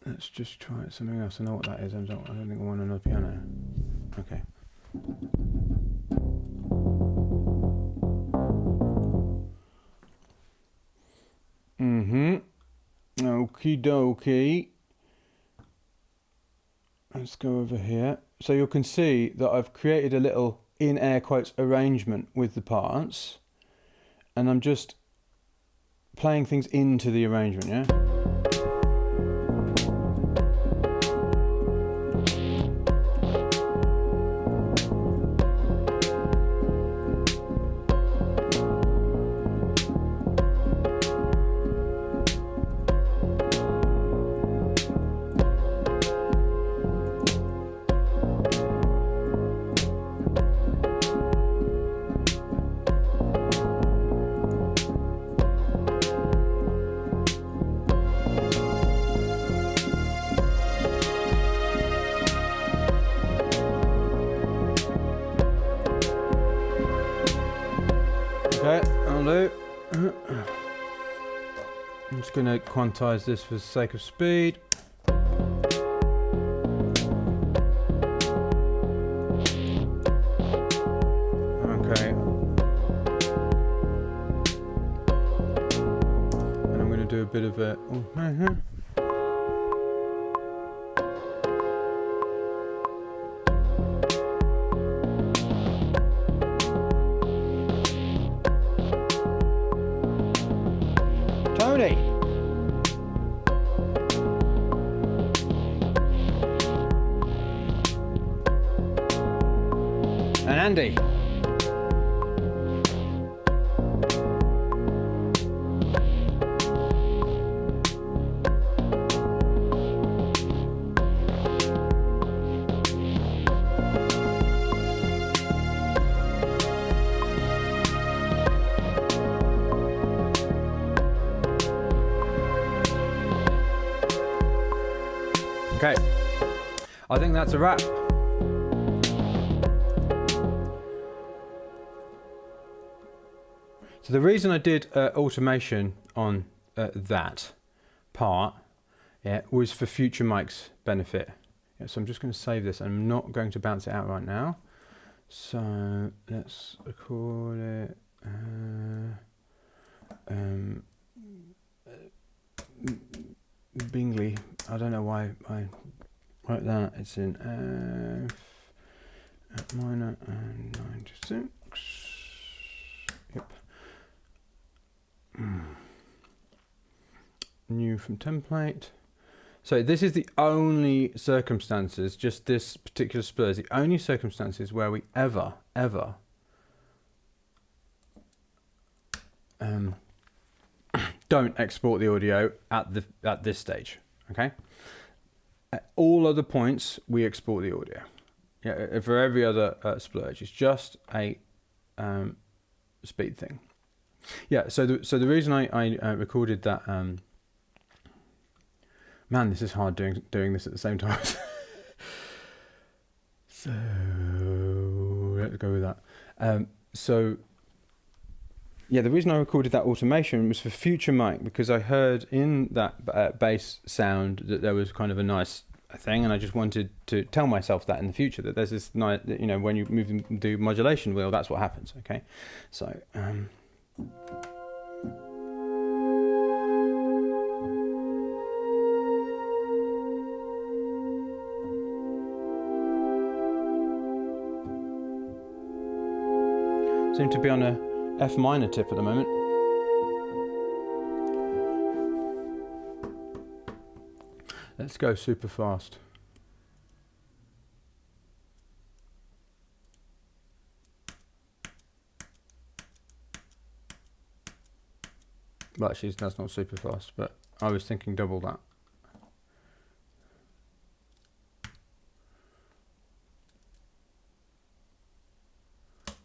let's just try something else. I know what that is. I don't think I want another piano. Okay. Okie dokie. Let's go over here. So you can see that I've created a little, in air quotes, arrangement with the parts. And I'm just playing things into the arrangement, yeah? I'm just going to quantize this for the sake of speed. Okay. And I'm going to do a bit of a... Tony! And Andy. Okay, I think that's a wrap. So the reason I did automation on that part, yeah, was for future Mike's benefit. Yeah, so I'm just going to save this. I'm not going to bounce it out right now. So let's record it. Bingley. I don't know why I wrote that. It's in F minor and 96. Yep. New from template. So this is the only circumstances, just this particular splurge, the only circumstances where we ever don't export the audio at this stage. Okay. At all other points, we export the audio. Yeah. For every other splurge, it's just a speed thing. Yeah. So the reason I recorded that. Man, this is hard doing this at the same time. So let's go with that. So yeah, the reason I recorded that automation was for future mic, because I heard in that bass sound that there was kind of a nice thing, and I just wanted to tell myself that in the future, that there's this nice, you know, when you move the modulation wheel, that's what happens. Okay, so. Seem to be on a F minor tip at the moment. Let's go super fast. Well, actually, that's not super fast, but I was thinking double that.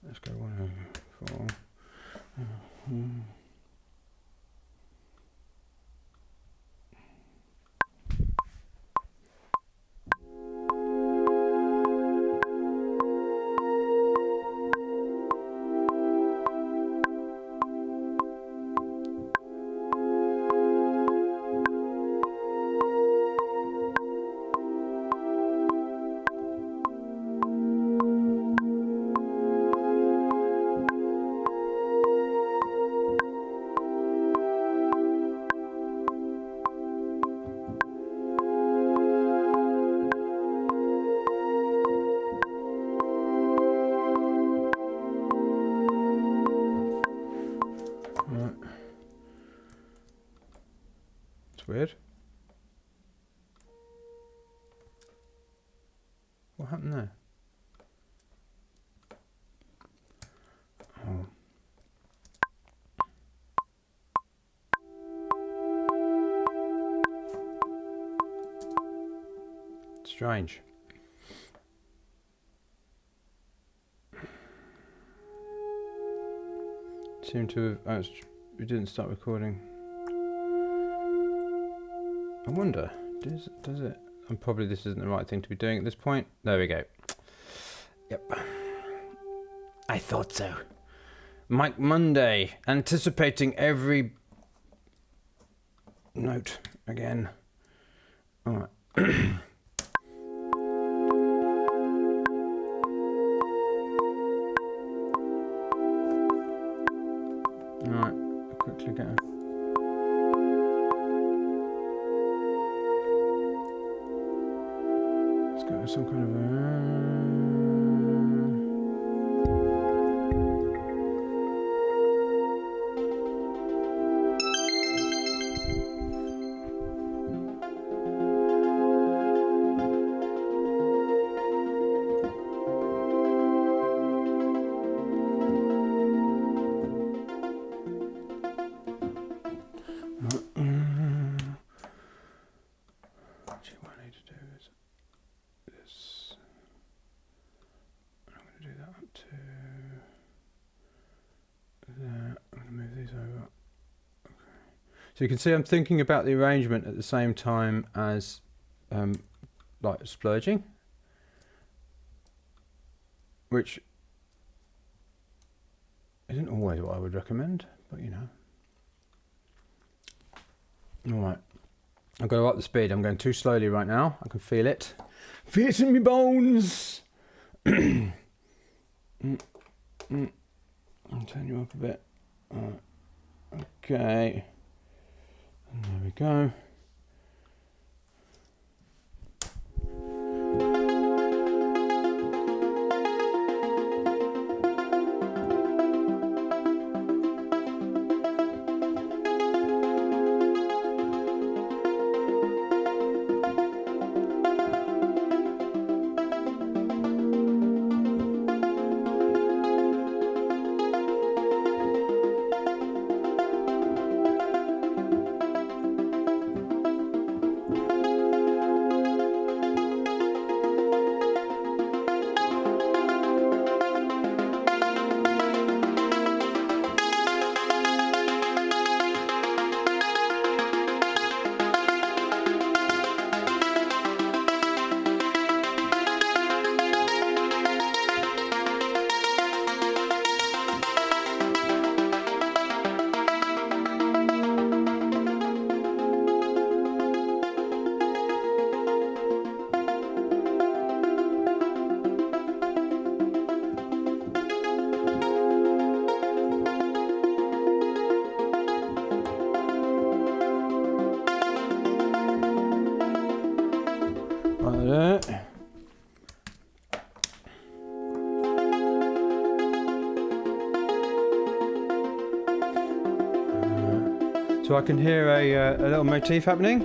Let's go 104. It's weird. What happened there? Oh. Strange. Seemed to have... we didn't start recording. I wonder, does it? And probably this isn't the right thing to be doing at this point. There we go. Yep. I thought so. Mike Monday, anticipating every note again. All right. All right. Quickly go. Let's go with some kind of actually, what I need to do is this. I'm going to do that up to there. I'm going to move these over. Okay. So you can see I'm thinking about the arrangement at the same time as like splurging, which isn't always what I would recommend, but you know. All right. I've got to up the speed. I'm going too slowly right now. I can feel it. Feel it in my bones. I'll turn you up a bit. Okay. And there we go. So I can hear a little motif happening.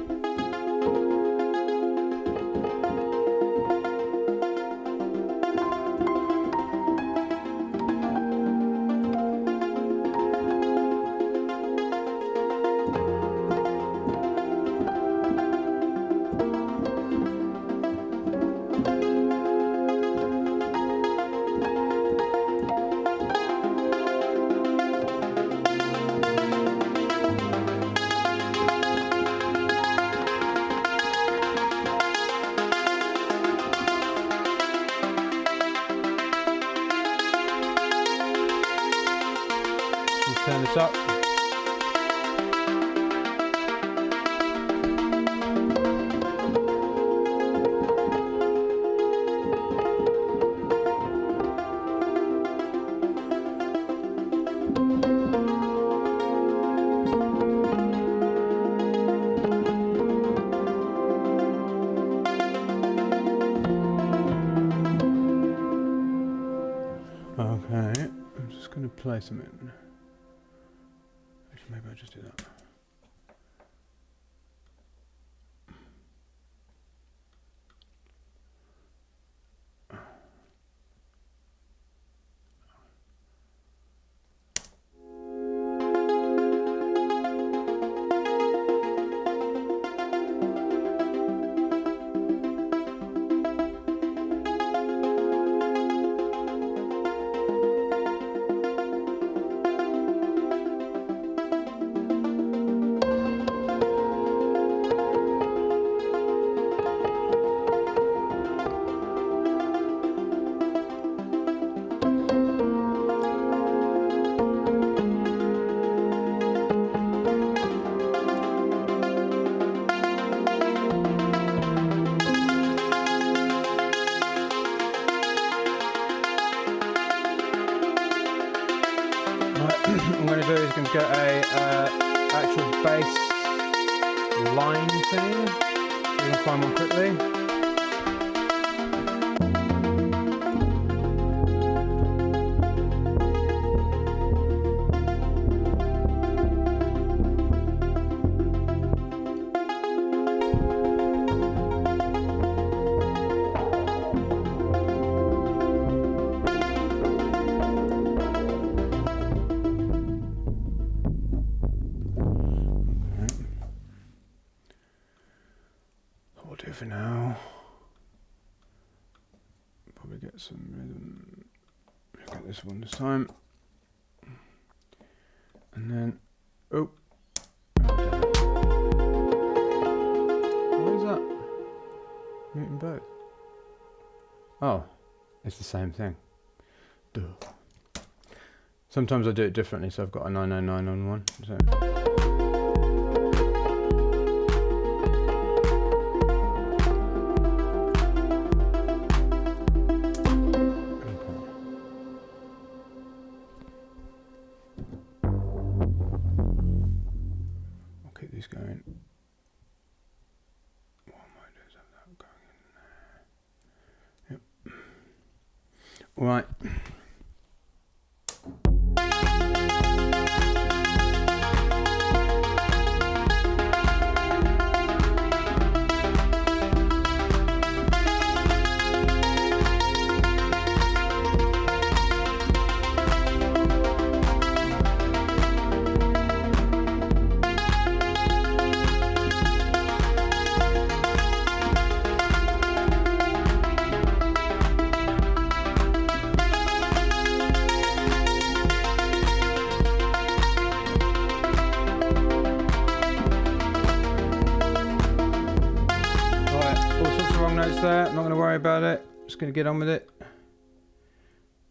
this up. Okay, I'm just going to play something. Actually, maybe I'll just do that. I'm going to do is going to get a actual bass line thing. So you can find one quickly. For now, probably get some rhythm. Get this one this time, and then what is that? Muting both. Oh, it's the same thing. Duh. Sometimes I do it differently, so I've got a 999 on one. So. Going. What am I doing? Is that going in there? Yep. All right. There. I'm not going to worry about it. Just going to get on with it.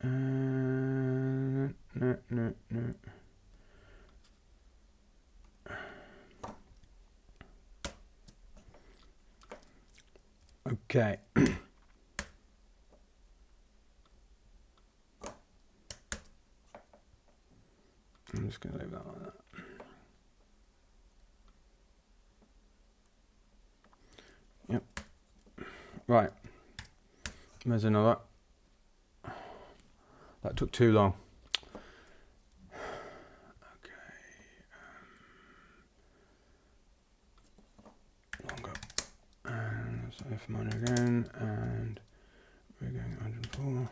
No. Okay. I'm just going to leave that like that. Yep. Right, there's another. That took too long. Okay. Longer. And let's F minor again, and we're going 104.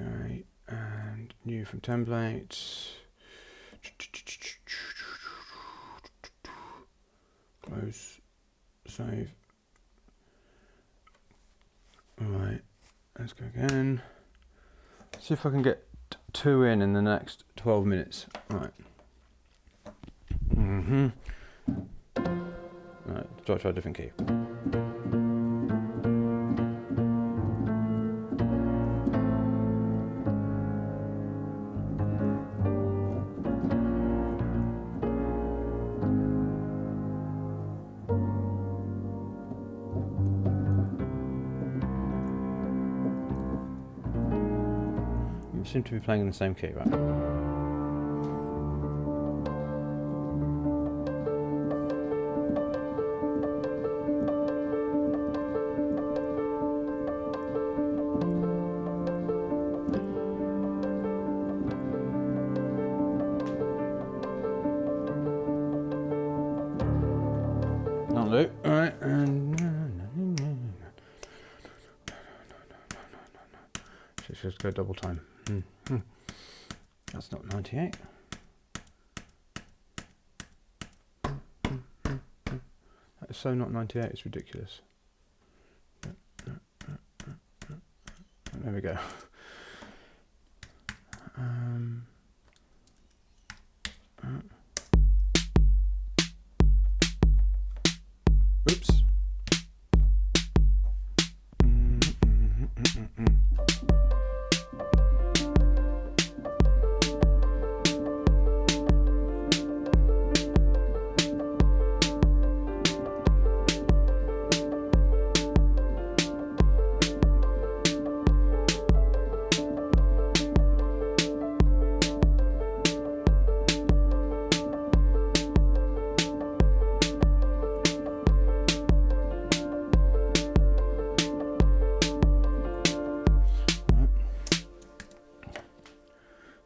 Okay, and new from templates. Close, save. Alright, let's go again. See if I can get 2 in the next 12 minutes. Right. Right, try a different key. seem to be playing in the same key, right? That'll do. All right, and let's just go double time. That's not 98. That is so not 98. It's ridiculous. There we go. Oops.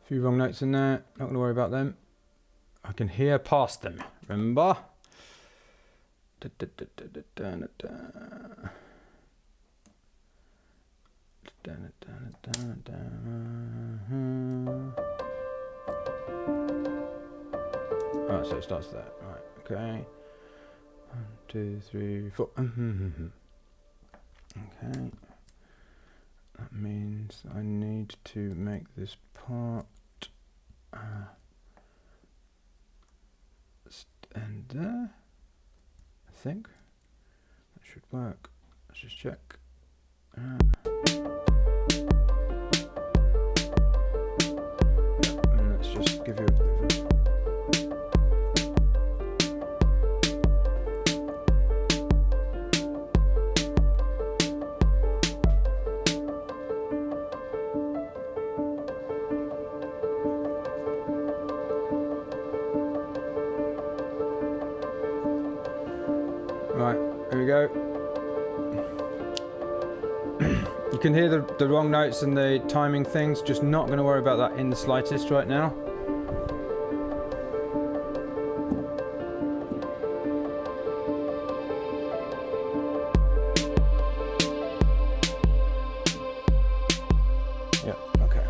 Few wrong notes in there, not going to worry about them. I can hear past them, remember? Alright, so it starts there. Right, okay. 1, 2, 3, 4. Okay. That means I need to make this part end there. I think that should work. Let's just check. Yeah, and let's just give you a bit of Right, here we go. You can hear the wrong notes and the timing things, just not going to worry about that in the slightest right now. Yeah, okay.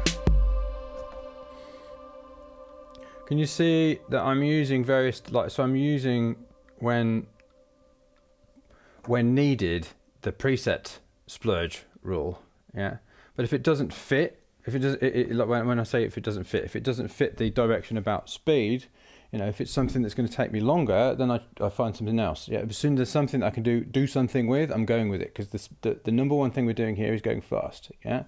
Can you see that I'm using various, so I'm using when needed, the preset splurge rule, yeah. But if it doesn't fit, if it does, like when I say if it doesn't fit the direction about speed, you know, if it's something that's going to take me longer, then I find something else. Yeah, as soon as there's something that I can do something with, I'm going with it, because the number one thing we're doing here is going fast. Yeah.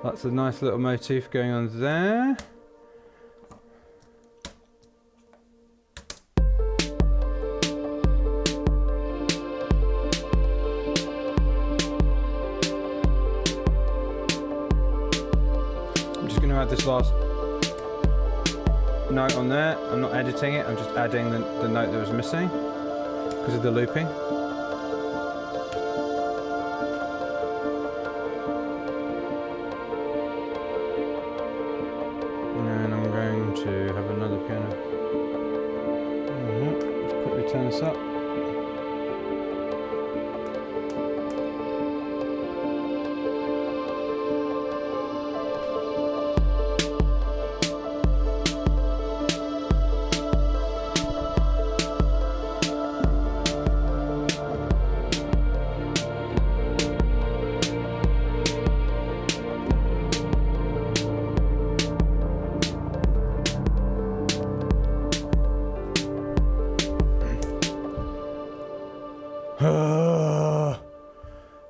That's a nice little motif going on there. I'm just going to add this last note on there. I'm not editing it, I'm just adding the note that was missing because of the looping. And I'm going to have another piano. this up.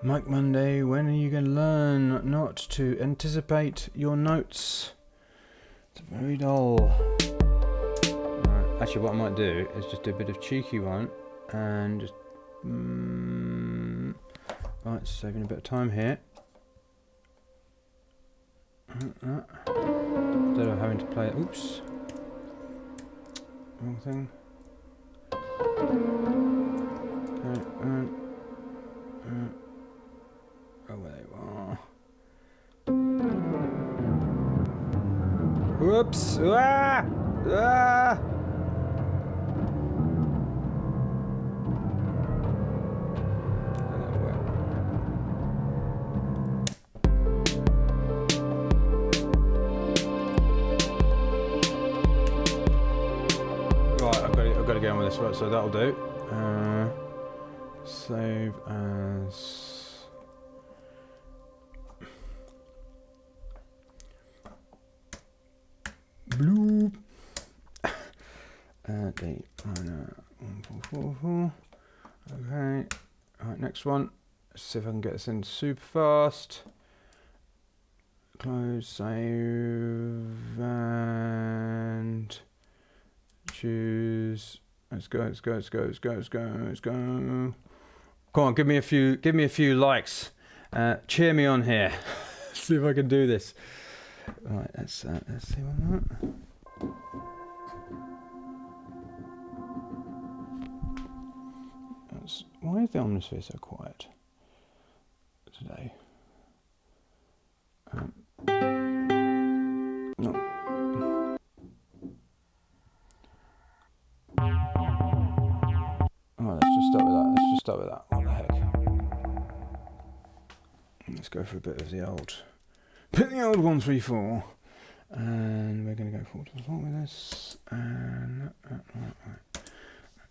Mike Monday, when are you going to learn not to anticipate your notes? It's very dull. Right, actually, what I might do is just do a bit of cheeky one and just right, saving a bit of time here. Instead of having to play. Oops, wrong thing. Okay, oh, there you are. Whoops! Ah! Ah! Right, I've got to get on with this. Right, so that'll do. Save as blue. Date 1444. Okay. Alright, next one. Let's see if I can get this in super fast. Close, save, and choose. Let's go. Come on, give me a few likes. Cheer me on here. See if I can do this. Right, let's see what that. Why is the Omnisphere so quiet today? No. Oh, let's just start with that. What the heck? Let's go for a bit of the old. Pick the old 134, and we're going to go 4 to the 4 with this, and right.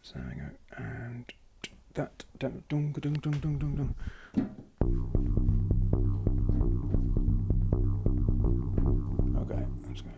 So there we go, and that, dung. Okay, let's go.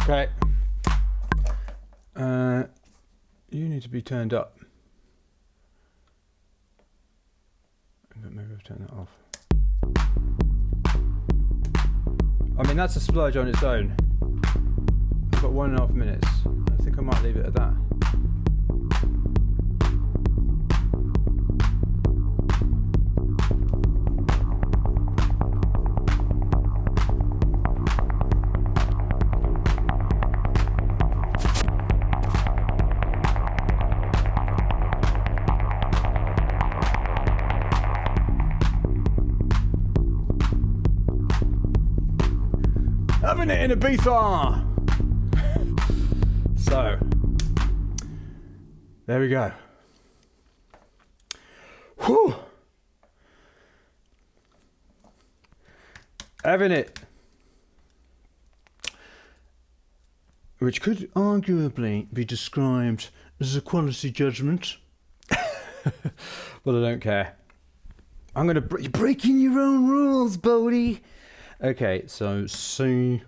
Okay. You need to be turned up. But maybe I've turned that off. I mean, that's a splurge on its own. I've got 1.5 minutes. I think I might leave it at that. Having it in Ibiza! So, there we go. Whew! Having it. Which could arguably be described as a quality judgment. But I don't care. I'm going to... You're breaking your own rules, Bodie! Okay, so C...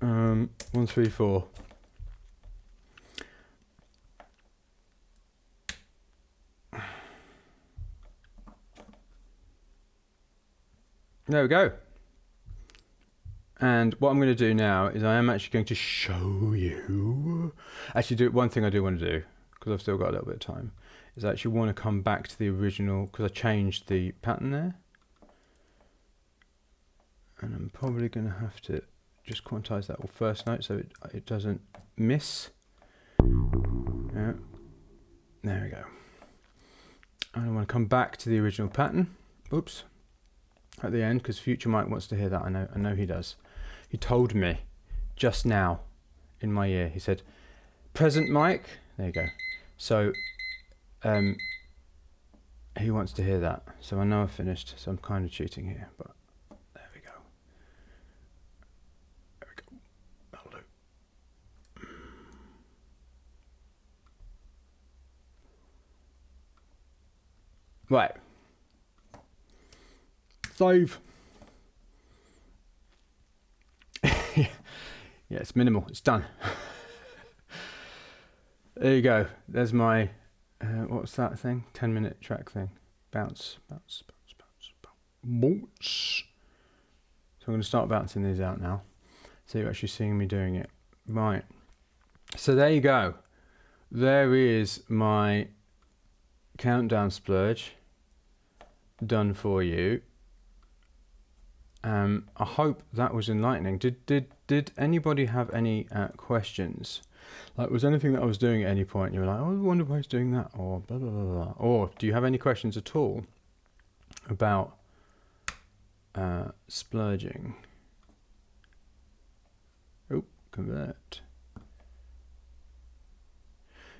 1, 3, 4. There we go. And what I'm going to do now is I am actually going to show you. Actually, one thing I do want to do, because I've still got a little bit of time, is I actually want to come back to the original, because I changed the pattern there. And I'm probably going to have to just quantize that first note so it doesn't miss. Yeah. There we go. And I want to come back to the original pattern. Oops. At the end, because future Mike wants to hear that. I know he does. He told me just now in my ear. He said, "Present Mike." There you go. So he wants to hear that. So I know I've finished. So I'm kind of cheating here, but there we go. There we go. That'll do. Right. Save. Yeah, it's minimal. It's done. There you go. There's my, what's that thing? 10-minute track thing. Bounce, bounce, bounce, bounce, bounce. So I'm going to start bouncing these out now. So you're actually seeing me doing it. Right. So there you go. There is my countdown splurge done for you. I hope that was enlightening. Did anybody have any questions? Like, was anything that I was doing at any point you were like, oh, I wonder why he's doing that, or blah blah blah blah? Or do you have any questions at all about splurging? Oh, convert.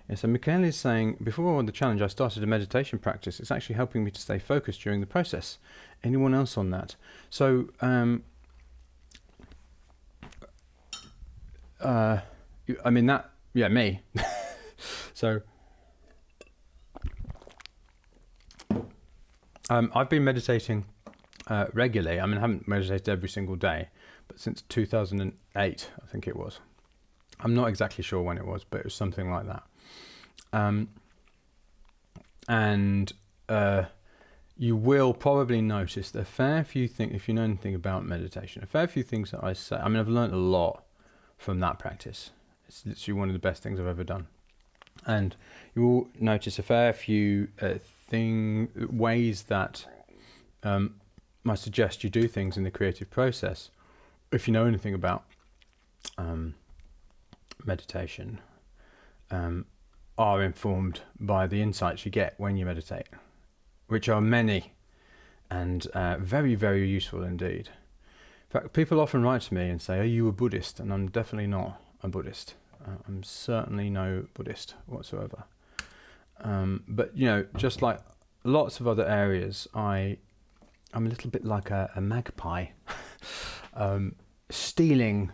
Yeah, so Michael is saying, before the challenge I started a meditation practice. It's actually helping me to stay focused during the process. Anyone else on that? So, I mean that, yeah, me. So, I've been meditating regularly. I mean, I haven't meditated every single day, but since 2008, I think it was. I'm not exactly sure when it was, but it was something like that. And you will probably notice that a fair few things, if you know anything about meditation, a fair few things that I say, I mean, I've learned a lot from that practice. It's literally one of the best things I've ever done. And you will notice a fair few ways that I suggest you do things in the creative process. If you know anything about meditation, are informed by the insights you get when you meditate, which are many and very, very useful indeed. In fact, people often write to me and say, are you a Buddhist? And I'm definitely not a Buddhist. I'm certainly no Buddhist whatsoever. But, you know, just like lots of other areas, I'm a little bit like a magpie, stealing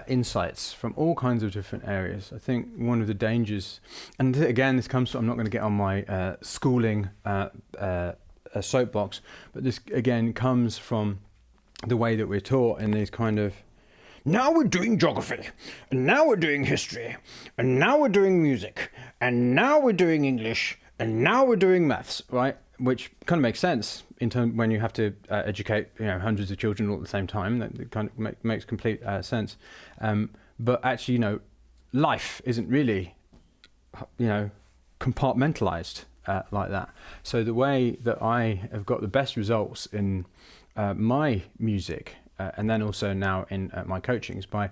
insights from all kinds of different areas. I think one of the dangers, and again, this comes from, I'm not going to get on my schooling soapbox, but this again comes from the way that we're taught in these kind of, now we're doing geography, and now we're doing history, and now we're doing music, and now we're doing English, and now we're doing maths, right? Which kind of makes sense in terms when you have to educate, you know, hundreds of children all at the same time. That kind of makes complete sense. But actually, you know, life isn't really, you know, compartmentalized like that. So the way that I have got the best results in my music, and then also now in my coaching, is by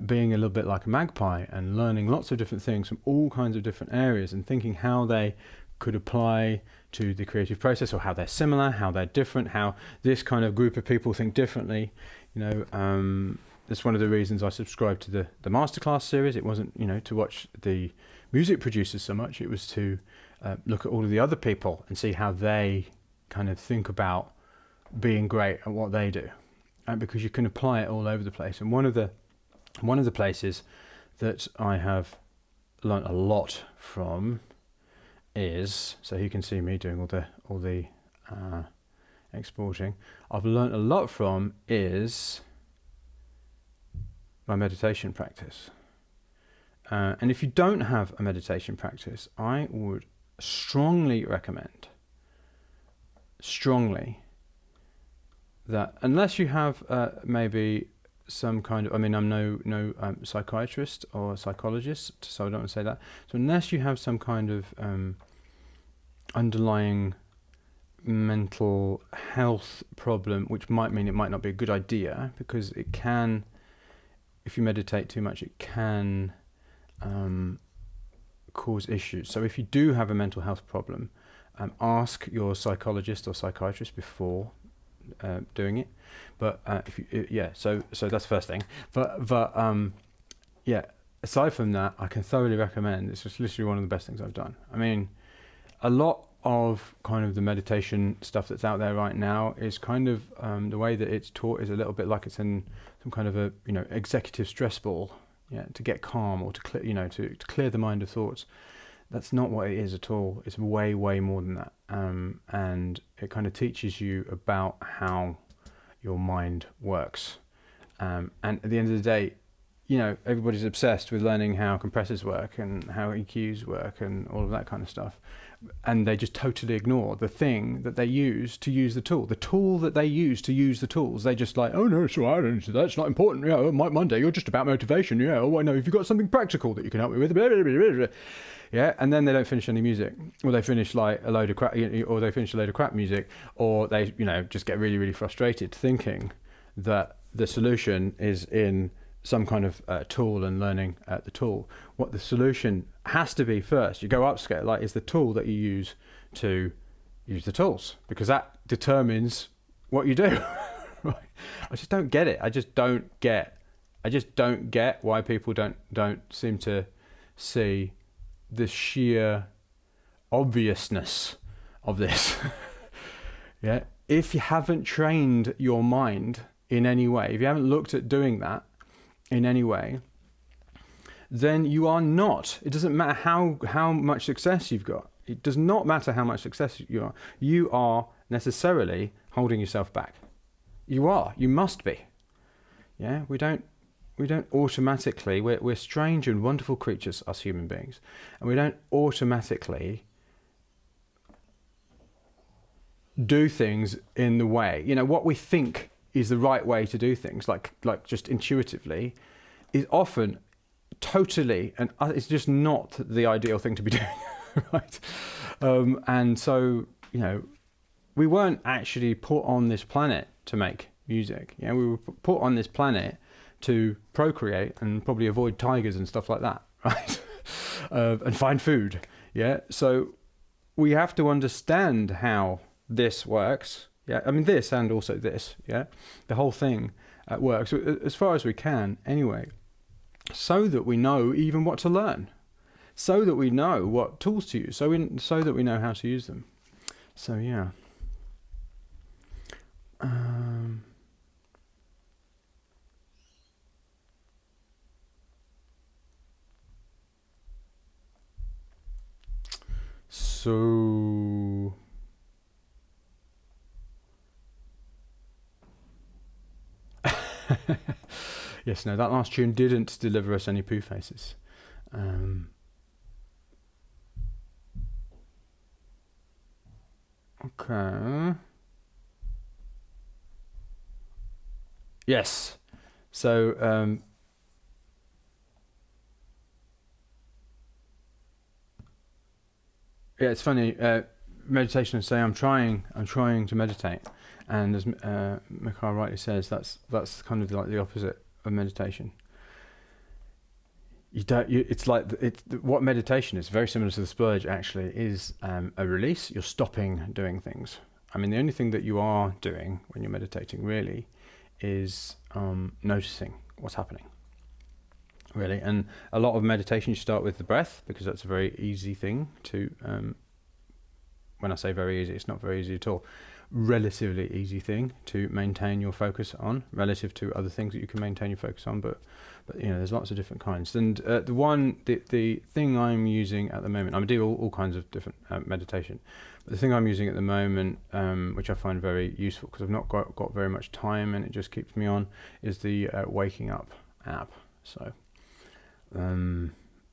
being a little bit like a magpie and learning lots of different things from all kinds of different areas and thinking how they could apply to the creative process, or how they're similar, how they're different, how this kind of group of people think differently That's one of the reasons I subscribed to the masterclass series. It wasn't, to watch the music producers so much. It was to look at all of the other people and see how they kind of think about being great at what they do, because you can apply it all over the place. And one of the places that I have learnt a lot from is, so you can see me doing all the exporting. I've learnt a lot from is my meditation practice. And if you don't have a meditation practice, I would strongly recommend that, unless you have maybe some kind of, I'm no psychiatrist or psychologist, so I don't want to say that. So unless you have some kind of underlying mental health problem, which might mean it might not be a good idea, because it can, if you meditate too much, it can cause issues. So if you do have a mental health problem, ask your psychologist or psychiatrist before doing it. But so that's the first thing. But aside from that, I can thoroughly recommend. It's just literally one of the best things I've done. I mean, a lot of kind of the meditation stuff that's out there right now is kind of the way that it's taught is a little bit like it's in some kind of a executive stress ball, to get calm or to clear to clear the mind of thoughts. That's not what it is at all. It's way more than that, and it kind of teaches you about how your mind works. And at the end of the day, everybody's obsessed with learning how compressors work and how EQs work and all of that kind of stuff. And they just totally ignore the thing that they use to use the tool. The tool that they use to use the tools. They just like, oh no, it's all right, that's not important. Monday, you're just about motivation. Oh, I know, if you've got something practical that you can help me with. Blah, blah, blah, blah. Yeah, and then they don't finish any music, or they finish like a load of crap, or they finish a load of crap music, or they, just get really frustrated, thinking that the solution is in some kind of tool and learning the tool. What the solution has to be first, you go upscale, is the tool that you use to use the tools, because that determines what you do. Right? I just don't get it. I just don't get why people don't seem to see the sheer obviousness of this. Yeah, if you haven't trained your mind in any way, if you haven't looked at doing that in any way, then you are not. It doesn't matter how much success you've got. It does not matter how much success you are. You are necessarily holding yourself back. You are. You must be. Yeah, we don't automatically. We're strange and wonderful creatures, us human beings, and we don't automatically do things in the way. What we think is the right way to do things, like just intuitively, is often totally, and it's just not the ideal thing to be doing. Right? And so, we weren't actually put on this planet to make music. We were put on this planet to procreate and probably avoid tigers and stuff like that, right? And find food. Yeah. So we have to understand how this works. Yeah. I mean, this and also this. Yeah. The whole thing works as far as we can anyway, so that we know even what to learn, so that we know what tools to use, so that we know how to use them. So yeah. So yes, no, that last tune didn't deliver us any poo faces. Okay. Yes. So yeah, it's funny. Meditation say I'm trying to meditate, and as Mikhail rightly says, that's kind of like the opposite of meditation. It's like what meditation is very similar to the splurge. Actually, is a release. You're stopping doing things. I mean, the only thing that you are doing when you're meditating really is noticing what's happening, really. And a lot of meditation, you start with the breath, because that's a very easy thing to, when I say very easy, it's not very easy at all. Relatively easy thing to maintain your focus on, relative to other things that you can maintain your focus on, but you know, there's lots of different kinds. And the thing I'm using at the moment, I do all kinds of different meditation, but the thing I'm using at the moment, which I find very useful because I've not got very much time and it just keeps me on, is the Waking Up app. So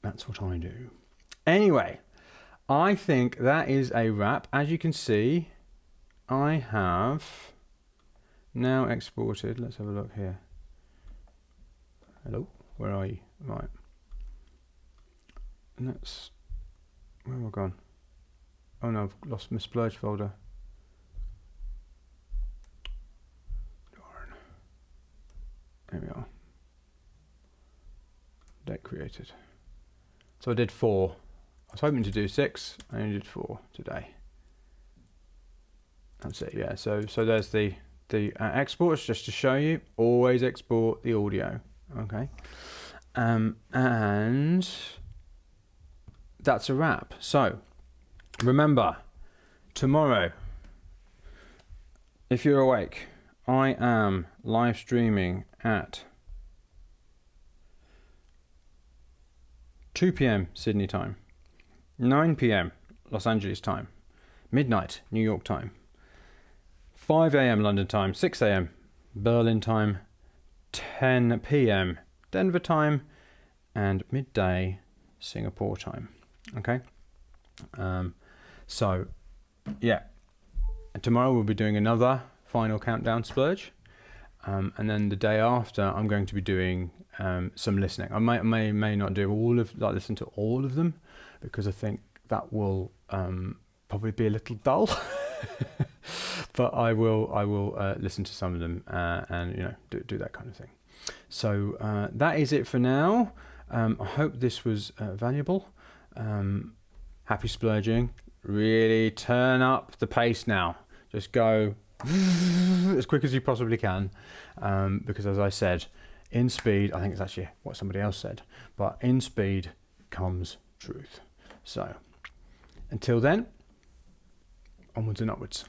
that's what I do. Anyway, I think that is a wrap. As you can see, I have now exported. Let's have a look here. Hello, where are you? Right. And that's, where have I gone? Oh no, I've lost my splurge folder. Darn. There we are. Date created. So I did 4. I was hoping to do 6. I only did 4 today. That's it. Yeah. So there's the exports, just to show you. Always export the audio. Okay. And that's a wrap. So remember, tomorrow, if you're awake, I am live streaming at 2 p.m. Sydney time, 9 p.m. Los Angeles time, midnight New York time, 5 a.m. London time, 6 a.m. Berlin time, 10 p.m. Denver time, and midday Singapore time. Okay. So yeah, and tomorrow we'll be doing another final countdown splurge, and then the day after I'm going to be doing some listening. I may not do listen to all of them, because I think that will probably be a little dull. But I will listen to some of them and you know, do that kind of thing. So that is it for now. I hope this was valuable. Happy splurging. Really turn up the pace now. Just go as quick as you possibly can, because as I said, in speed, I think it's actually what somebody else said, but in speed comes truth. So until then, onwards and upwards.